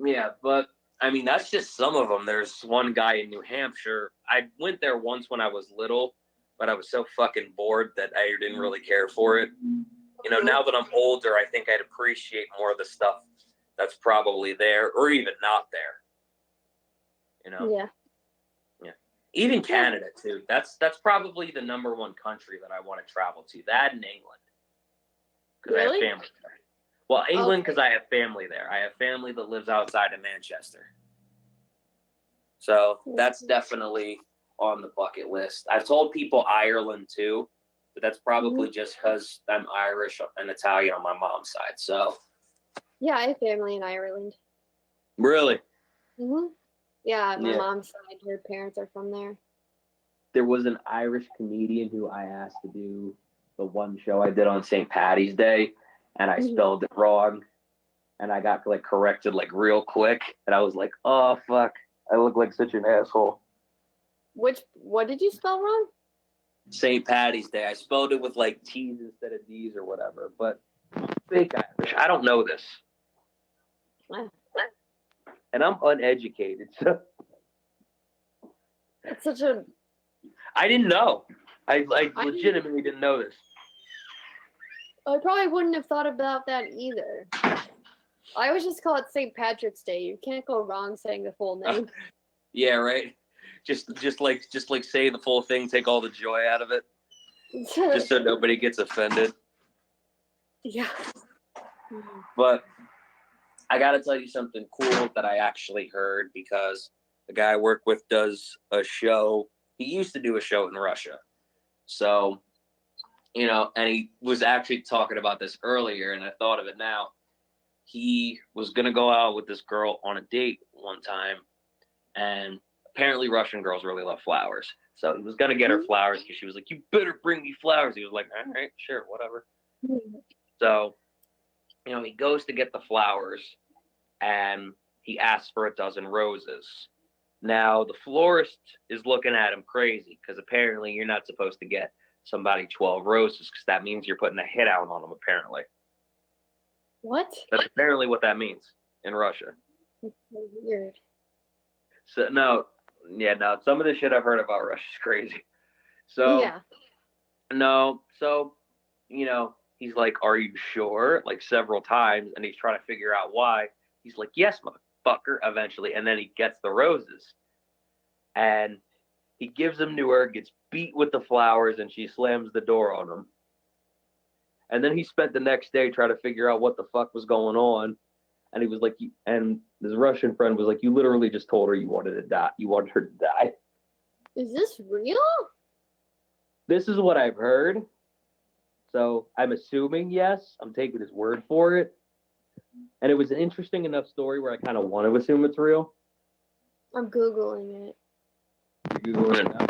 Yeah, but I mean that's just some of them. There's one guy in New Hampshire. I went there once when I was little, but I was so fucking bored that I didn't really care for it. Now that I'm older, I think I'd appreciate more of the stuff that's probably there or even not there. Yeah. Yeah. Even Canada too. That's probably the number one country that I want to travel to. That and England. Because I have family there. Well, England because I have family there. I have family that lives outside of Manchester. So that's definitely on the bucket list. I've told people Ireland too, but that's probably just because I'm Irish and Italian on my mom's side. So yeah, I have family in Ireland. Really? Yeah, my mom's side, her parents are from there. There was an Irish comedian who I asked to do the one show I did on St. Patty's Day, and I spelled it wrong, and I got like corrected like real quick, and I was like, oh fuck, I look like such an asshole. What did you spell wrong? St. Patty's Day. I spelled it with like T's instead of D's or whatever, but fake Irish. I don't know this. And I'm uneducated, so it's such a. I didn't know. I legitimately didn't know this. I probably wouldn't have thought about that either. I always just call it St. Patrick's Day. You can't go wrong saying the full name. Yeah, right. just like say the full thing, take all the joy out of it, just so nobody gets offended. Yeah. But I got to tell you something cool that I actually heard, because the guy I work with does a show. He used to do a show in Russia. So, and he was actually talking about this earlier, and I thought of it now. He was going to go out with this girl on a date one time, and apparently Russian girls really love flowers. So he was going to get her flowers because she was like, "You better bring me flowers." He was like, "All right, sure, whatever." So, he goes to get the flowers, and he asks for a dozen roses. Now, the florist is looking at him crazy, because apparently you're not supposed to get somebody 12 roses, because that means you're putting a hit out on them, apparently. What? That's apparently what that means in Russia. That's so weird. So, no, some of the shit I've heard about Russia is crazy. So, yeah. No, so, he's like, "Are you sure?" Like several times, and he's trying to figure out why. He's like, "Yes, motherfucker," eventually, and then he gets the roses. And he gives them to her, gets beat with the flowers, and she slams the door on him. And then he spent the next day trying to figure out what the fuck was going on. And he was like, and his Russian friend was like, "You literally just told her you wanted to die. You wanted her to die." Is this real? This is what I've heard. So I'm assuming yes. I'm taking his word for it. And it was an interesting enough story where I kind of want to assume it's real. I'm Googling it. You're Googling it now.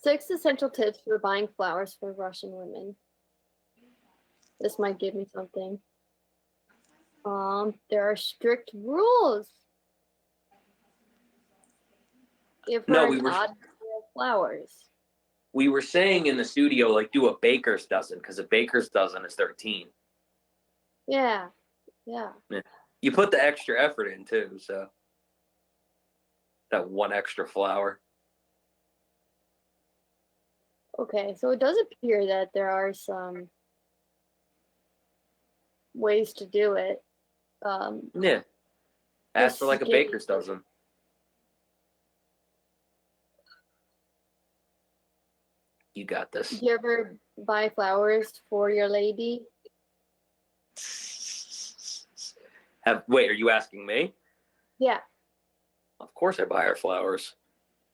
6 essential tips for buying flowers for Russian women. This might give me something. There are strict rules. Give her an odd number of flowers. We were saying in the studio, like, do a baker's dozen, because a baker's dozen is 13. Yeah. You put the extra effort in, too, so. That one extra flower. Okay, so it does appear that there are some ways to do it. Yeah. Ask for like a baker's dozen. You got this. Do you ever buy flowers for your lady? Wait, are you asking me? Yeah. Of course I buy her flowers.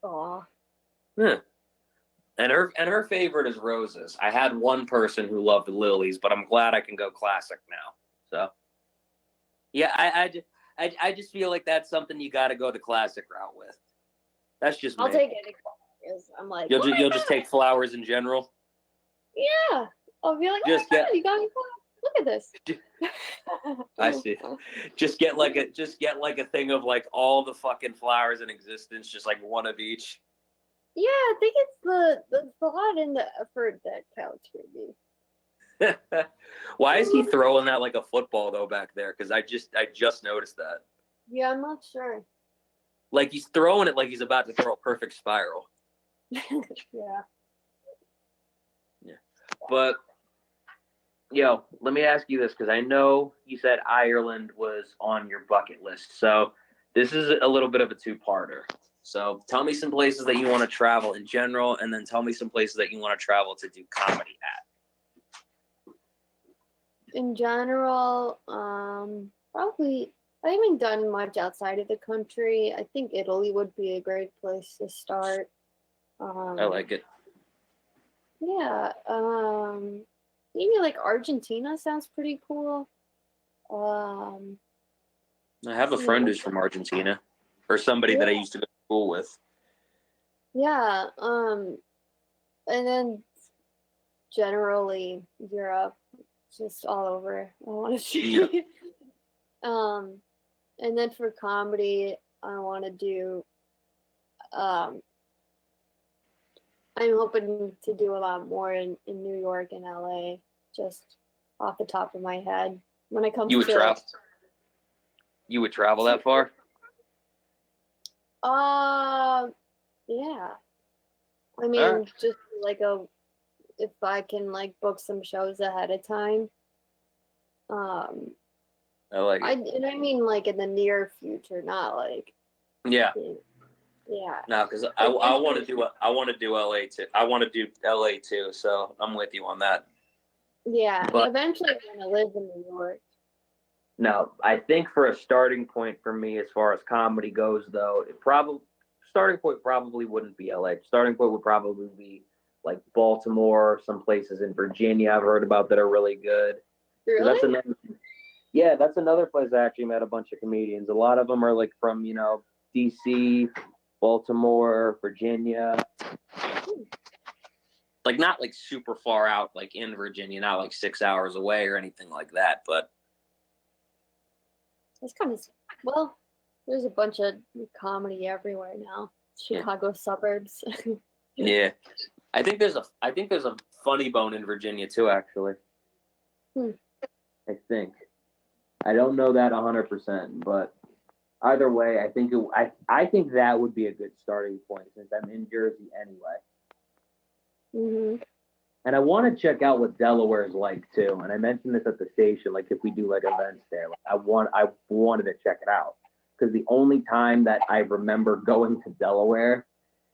Aw. Yeah. And her favorite is roses. I had one person who loved lilies, but I'm glad I can go classic now. So, yeah, I just feel like that's something you got to go the classic route with. That's just me. I'll take it. I'm like, you'll just take flowers in general. Yeah, I'll be like, just oh my God, you got me flowers. Look at this. I see. Just get like a thing of like all the fucking flowers in existence, just like one of each. Yeah, I think it's the thought and the effort that counts for me. Why is he throwing that like a football though back there? Because I just noticed that. Yeah, I'm not sure. Like he's throwing it like he's about to throw a perfect spiral. Yeah. But let me ask you this, because I know you said Ireland was on your bucket list. So this is a little bit of a two-parter. So tell me some places that you want to travel in general, and then tell me some places that you want to travel to do comedy at. In general, probably I haven't done much outside of the country. I think Italy would be a great place to start. I like it. Yeah. Maybe like Argentina sounds pretty cool. I have a friend who's from Argentina, or somebody that I used to go to school with. Yeah. And then generally Europe, just all over. I want to see. Yeah. And then for comedy, I want to do. I'm hoping to do a lot more in New York and LA, just off the top of my head. When it comes You would to travel. You would travel that far? Yeah. I mean, just like if I can like book some shows ahead of time. I like it. I mean like in the near future, not like Yeah. Yeah. No, because I want to do LA too. I want to do LA too. So I'm with you on that. Yeah. But Eventually, I'm gonna live in New York. no, I think for a starting point for me as far as comedy goes, though, starting point probably wouldn't be LA. Starting point would probably be like Baltimore, some places in Virginia I've heard about that are really good. 'Cause Really? that's another, yeah, that's another place I actually met a bunch of comedians. A lot of them are like from DC, Baltimore, Virginia. Like not like super far out, like in Virginia, not like 6 hours away or anything like that, but. That's kind of well. There's a bunch of comedy everywhere now. Chicago suburbs. Yeah, I think there's a funny bone in Virginia too. Actually, Hmm. I think I don't know that 100%, but either way, I think that would be a good starting point since I'm in Jersey anyway, hmm and I want to check out what Delaware is like too. And I mentioned this at the station, like if we do like events there, like I wanted to check it out because the only time that I remember going to Delaware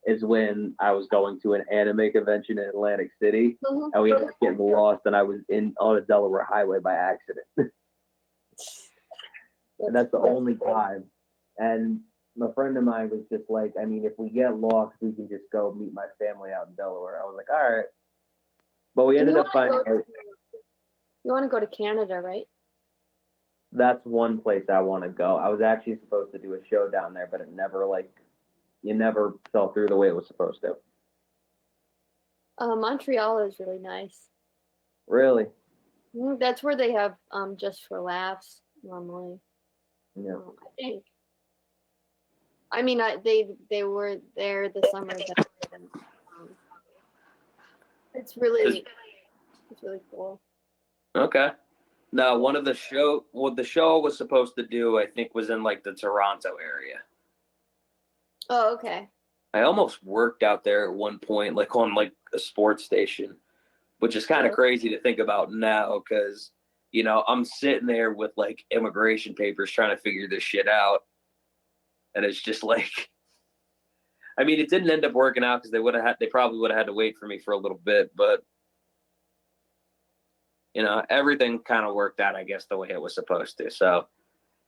is when I was going to an anime convention in Atlantic City, and we ended up getting lost, and I was on a Delaware highway by accident, and that's the only time. And a friend of mine was just like, I mean, if we get lost, we can just go meet my family out in Delaware. I was like, all right, but we ended up finding. You want to go to Canada, right? That's one place I want to go. I was actually supposed to do a show down there, but it never fell through the way it was supposed to. Montreal is really nice. Really? That's where they have Just for Laughs normally. Yeah. I think. I mean, they were there the summer. It's really cool. Okay. No, one of the what the show was supposed to do, I think, was in like the Toronto area. Oh, okay. I almost worked out there at one point, like on like a sports station, which is kind of crazy to think about now because, I'm sitting there with like immigration papers trying to figure this shit out. And it's just like, I mean, it didn't end up working out because they probably would have had to wait for me for a little bit, but everything kind of worked out, I guess, the way it was supposed to. So,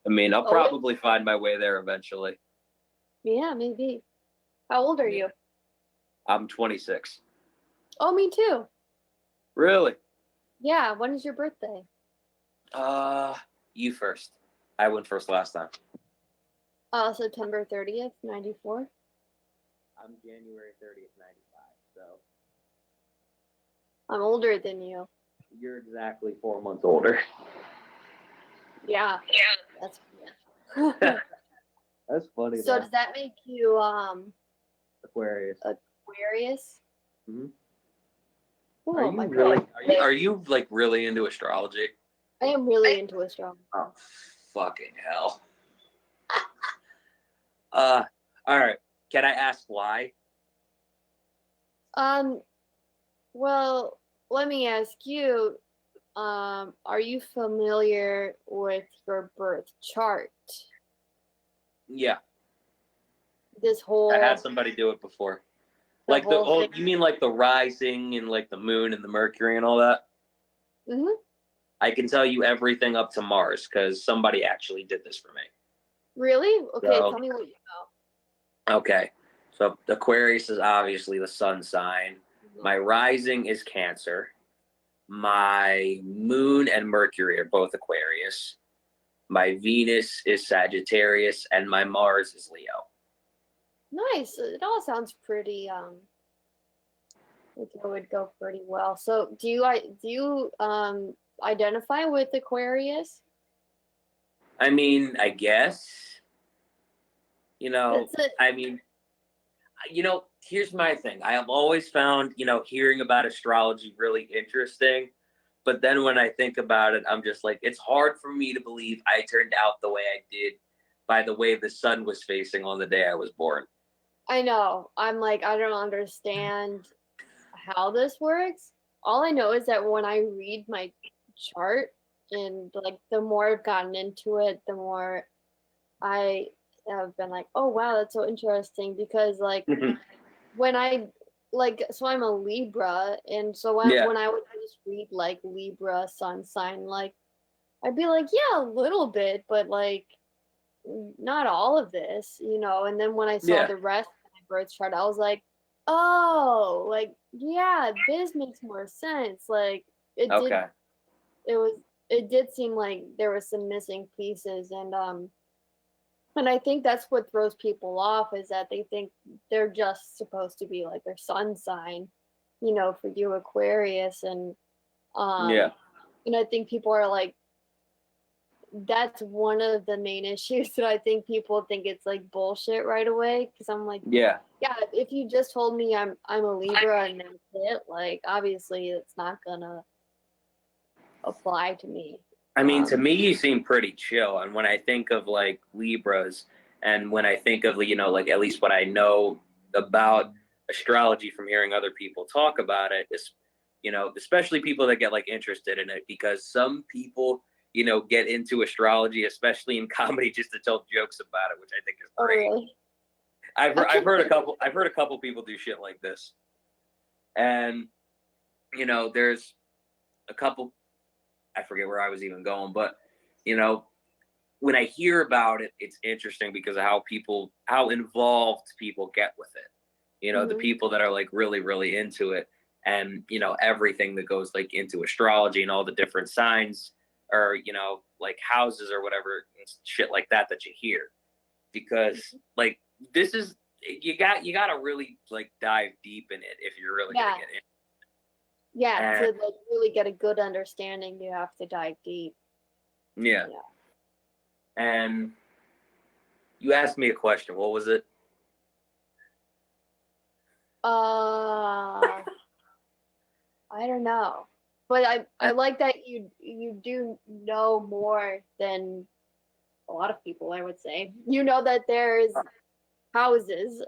I mean, I'll probably find my way there eventually. Yeah, maybe. How old are you? I'm 26. Oh, me too. Really? Yeah. When is your birthday? You first. I went first last time. September 30th, 94. I'm January 30th, 95. So I'm older than you. you're exactly 4 months older. Yeah. That's cool. That's funny. So does that make you Aquarius? Aquarius? Mm-hmm. Oh my God. Are you like really into astrology? I am really into astrology. Oh, fucking hell. All right. Can I ask why? Well, let me ask you, are you familiar with your birth chart? Yeah. This whole I had somebody do it before. Like you mean like the rising and like the moon and the Mercury and all that? Mm-hmm. I can tell you everything up to Mars because somebody actually did this for me. Really? Okay, tell me what you know. Okay. So Aquarius is obviously the sun sign. Mm-hmm. My rising is Cancer. My moon and Mercury are both Aquarius. My Venus is Sagittarius, and my Mars is Leo. Nice. It all sounds pretty it would go pretty well. So do you identify with Aquarius? I mean, I guess. I mean, here's my thing. I have always found, hearing about astrology really interesting. But then when I think about it, I'm just like, it's hard for me to believe I turned out the way I did by the way the sun was facing on the day I was born. I know. I'm like, I don't understand how this works. All I know is that when I read my chart and like the more I've gotten into it, the more I have been like, oh wow, that's so interesting because like when I like so I'm a Libra, and so Yeah. when I would just read like Libra sun sign, like I'd be like, yeah, a little bit, but like not all of this, you know. And then when I saw Yeah. the rest of my birth chart, I was like, oh, like yeah, this makes more sense. Like it did, Okay. it was, it did seem like there were some missing pieces, and I think that's what throws people off is that they think they're just supposed to be like their sun sign, you know, for you Aquarius, Yeah. and I think people are like, that's one of the main issues that I think people think it's like bullshit right away, because I'm like, Yeah. yeah, if you just told me I'm a Libra and that's it, like obviously it's not gonna apply to me. I mean, to Um, me, you seem pretty chill. And when I think of like Libras, and when I think of, like at least what I know about astrology from hearing other people talk about it, is, especially people that get like interested in it, because some people, get into astrology, especially in comedy, just to tell jokes about it, which I think is oh great. really? I've heard a couple people do shit like this, and there's a couple. I forget where I was even going, but you know, when I hear about it, it's interesting because of how involved people get with it. The Hmm. people that are like really, really into it, and everything that goes like into astrology and all the different signs, or like houses or whatever shit like that you hear, because like this is you got to really like dive deep in it if you're really gonna Yeah, get in. yeah. To And like really get a good understanding, you have to dive deep. yeah, Yeah. and you asked me a question. What was it? Uh, I don't know, but I like that you do know more than a lot of people. I would say you know that there's houses.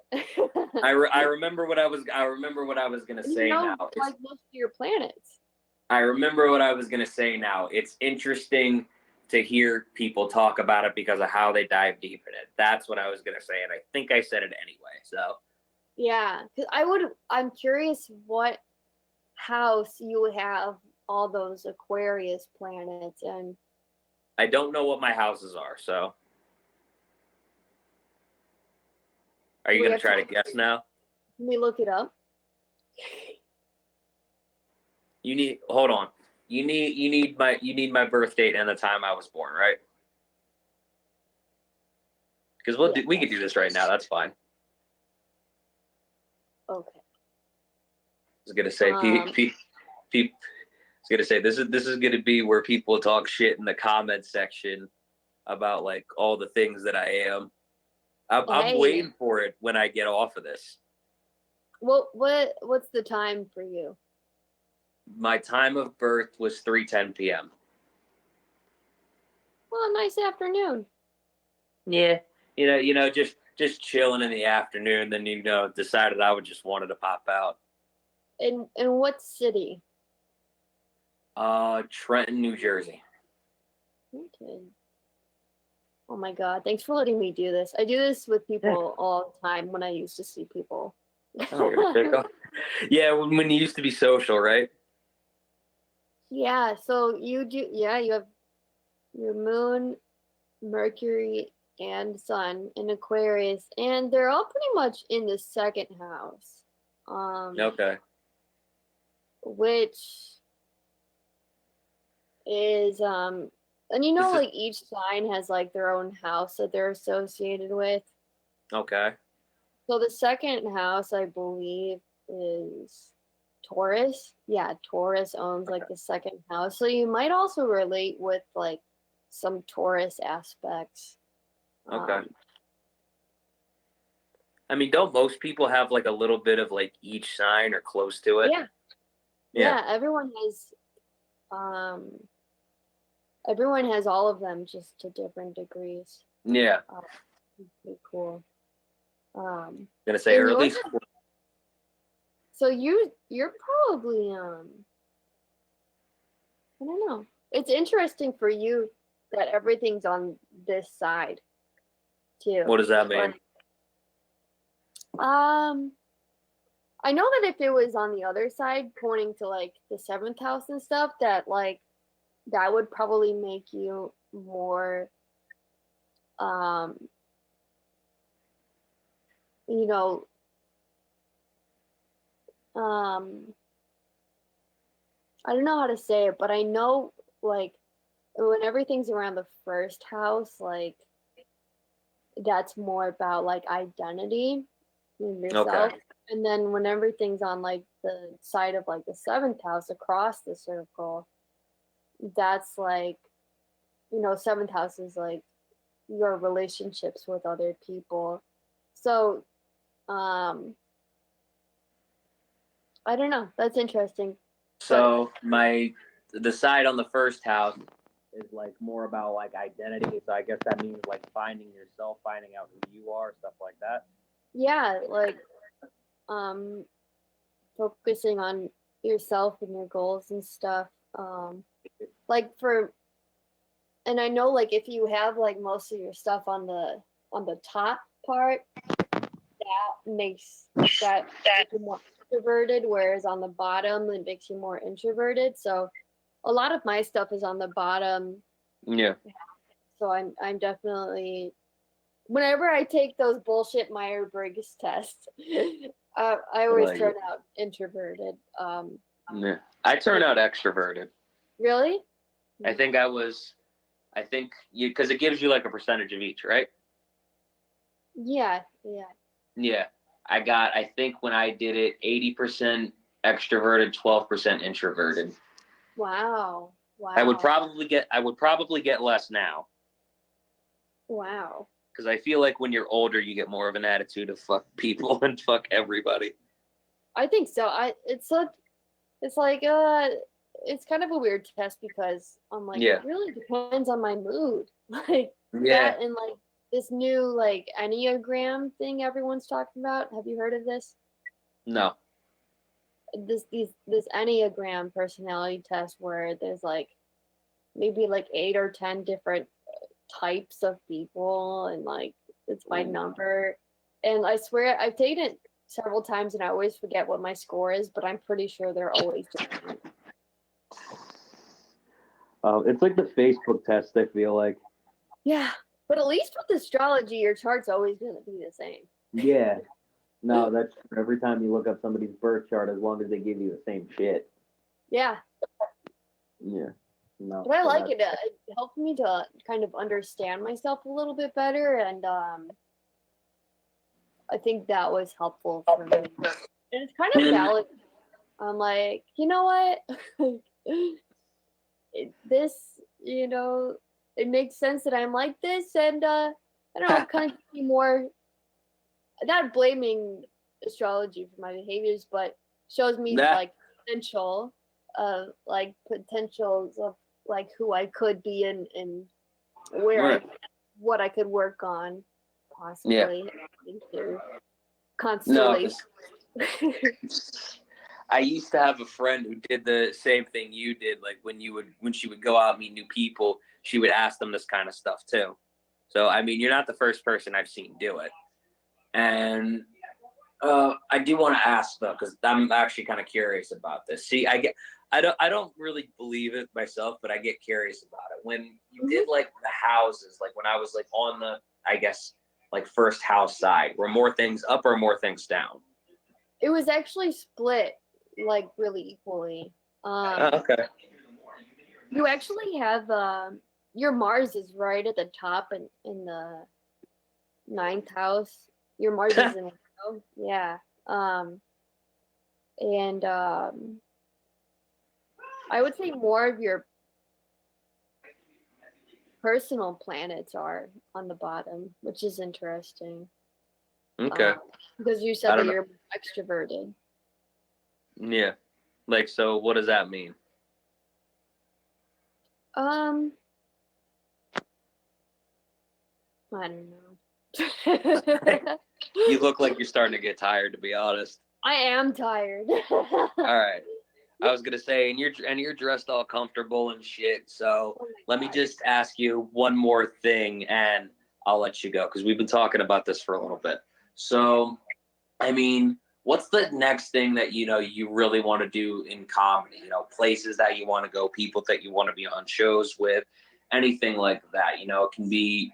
I remember what I remember what I was gonna You say now. know, like most of your planets. I remember what I was gonna say now. It's interesting to hear people talk about it because of how they dive deep in it. That's what I was gonna say, and I think I said it anyway. So Yeah, because I'm curious what house you would have all those Aquarius planets, and I don't know what my houses are. So are you we gonna have to try to guess now? let me look it up. You need hold on. You need my birth date and the time I was born, right? Because Yeah. we could do this right now. That's fine. Okay. I was gonna say, I was gonna say this is gonna be where people talk shit in the comments section about like all the things that I am. I'm Hey, waiting for it when I get off of this. what's the time for you? My time of birth was 3:10 p.m. Well, a nice afternoon. Yeah, just chilling in the afternoon. Then decided I would just wanted to pop out. In what city? Trenton, New Jersey. Okay. Oh my God! Thanks for letting me do this. I do this with Yeah. people all the time when I used to see people. Oh, yeah, when you used to be social, right? Yeah. So you do. Yeah, you have your moon, Mercury, and Sun in Aquarius, and they're all pretty much in the second house. Um, Okay. which is and you know This is like each sign has like their own house that they're associated with. okay. So the second house I believe is Taurus. Yeah, Taurus owns like the second house. So you might also relate with like some Taurus aspects. Okay. Um I mean, don't most people have like a little bit of like each sign or close to it? yeah, Yeah. yeah, um everyone has all of them just to different degrees. Yeah. Uh, Pretty cool. Um Gonna say, and or at yours least so you're probably I don't know. It's interesting for you that everything's on this side. too. What does that mean? I know that if it was on the other side, pointing to like the seventh house and stuff, that like that would probably make you more, you know, I don't know how to say it, but I know like when everything's around the first house, like that's more about like identity in yourself. Okay. And then when everything's on like the side of like the seventh house across the circle, that's like, seventh house is like your relationships with other people. So, I don't know. That's interesting. So the side on the first house is like more about like identity. So I guess that means like finding yourself, finding out who you are, stuff like that. Yeah, like focusing on yourself and your goals and stuff. Like and I know like if you have like most of your stuff on the top part, that makes you more extroverted, whereas on the bottom it makes you more introverted. So a lot of my stuff is on the bottom. Yeah. So I'm definitely, whenever I take those bullshit Myers-Briggs tests, I always turn out introverted. Yeah. I turned out extroverted. Really? I think because it gives you like a percentage of each, right? Yeah. Yeah. I think when I did it, 80% extroverted, 12% introverted. Wow. I would probably get less now. Wow. Because I feel like when you're older, you get more of an attitude of fuck people and fuck everybody. I think so. It's like it's kind of a weird test because I'm like, Yeah. it really depends on my mood. Like Yeah. that, and like this new like Enneagram thing everyone's talking about. Have you heard of this? No. This Enneagram personality test where there's like maybe like 8 or 10 different types of people, and like it's by number. And I swear I've taken it several times and I always forget what my score is, but I'm pretty sure they're always different. It's like the Facebook test, I feel like. Yeah, but at least with astrology, your chart's always going to be the same. Yeah. No, that's every time you look up somebody's birth chart, as long as they give you the same shit. Yeah. Yeah. No. But I like it. It helped me to kind of understand myself a little bit better, and I think that was helpful for me. And it's kind of valid. I'm like, you know what? This, it makes sense that I'm like this, and I don't know, kind of be more, not blaming astrology for my behaviors, but shows me like potentials of like who I could be and where what I could work on possibly through constellation. No, I used to have a friend who did the same thing you did. Like when she would go out and meet new people, she would ask them this kind of stuff too. So I mean, you're not the first person I've seen do it. And I do want to ask though, because I'm actually kind of curious about this. See, I don't really believe it myself, but I get curious about it. When you did like the houses, like when I was like on the, I guess like first house side, were more things up or more things down? It was actually split like really equally. Okay. You actually have your Mars is right at the top in the ninth house. Your Mars is in Leo. Yeah. And I would say more of your personal planets are on the bottom, which is interesting. Okay. Because you said that you're extroverted. Yeah. Like, so what does that mean? I don't know. You look like you're starting to get tired, to be honest. I am tired. All right. I was gonna say, and you're dressed all comfortable and shit. So let me just ask you one more thing, and I'll let you go because we've been talking about this for a little bit. So, I mean, what's the next thing that you really want to do in comedy? Places that you want to go, people that you want to be on shows with, anything like that. It can be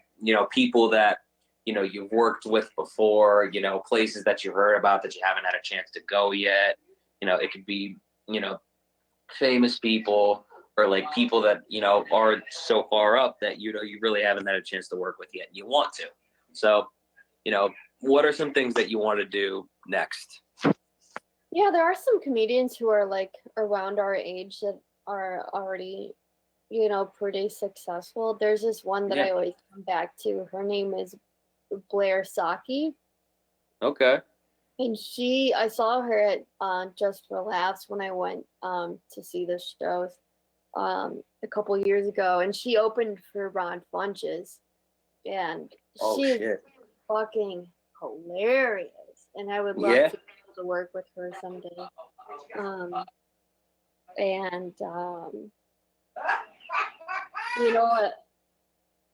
people that you've worked with before. Places that you heard about that you haven't had a chance to go yet. It could be famous people or like people that are so far up that you really haven't had a chance to work with yet and you want to. So what are some things that you want to do next? Yeah, there are some comedians who are like around our age that are already pretty successful. There's this one that I always come back to. Her name is Blair Saki. Okay. And I saw her at Just for Laughs when I went to see the shows a couple years ago, and she opened for Ron Funches, and she's fucking hilarious, and I would love to be able to work with her someday.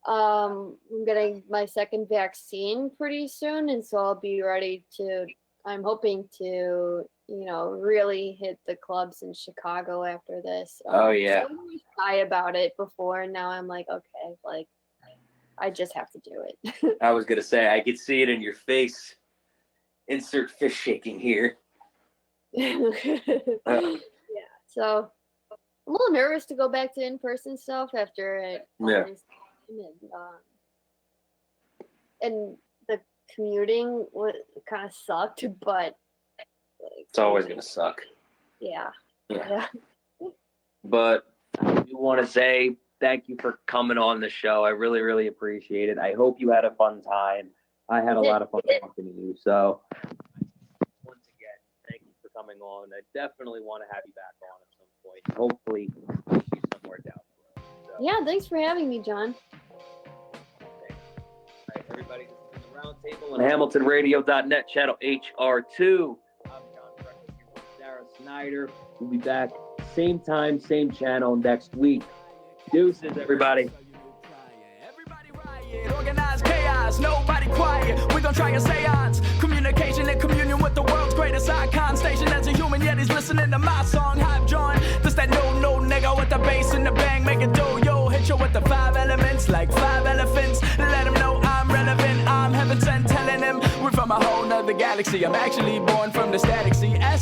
I'm getting my second vaccine pretty soon, and so I'll be ready to. I'm hoping to, really hit the clubs in Chicago after this. Oh yeah. I was shy about it before, and now I'm like, okay, like I just have to do it. I was gonna say I could see it in your face. Insert fish shaking here. Yeah. So I'm a little nervous to go back to in-person stuff after it. And the commuting kind of sucked, but it's always gonna suck. Yeah. But I do want to say thank you for coming on the show. I really, really appreciate it. I hope you had a fun time. I had a lot of fun talking to you. So once again, thank you for coming on. I definitely want to have you back on at some point. Hopefully, see you somewhere down the road. So. Yeah, thanks for having me, John. All right, everybody, this is the Roundtable on HamiltonRadio.net, channel HR2. I'm John Freckles here with Sara Snyder. We'll be back same time, same channel next week. Deuces, everybody. Organized chaos, nobody quiet. We gon' try a seance. Communication and communion with the world's greatest icon. Station as a human, yet he's listening to my song. Hype John, this that no nigga with the bass and the bang. Make it do, yo, hit you with the 5 elements like 5 elephants. Let him know I'm relevant. I'm heaven sent, telling him we're from a whole nother galaxy. I'm actually born from the static sea.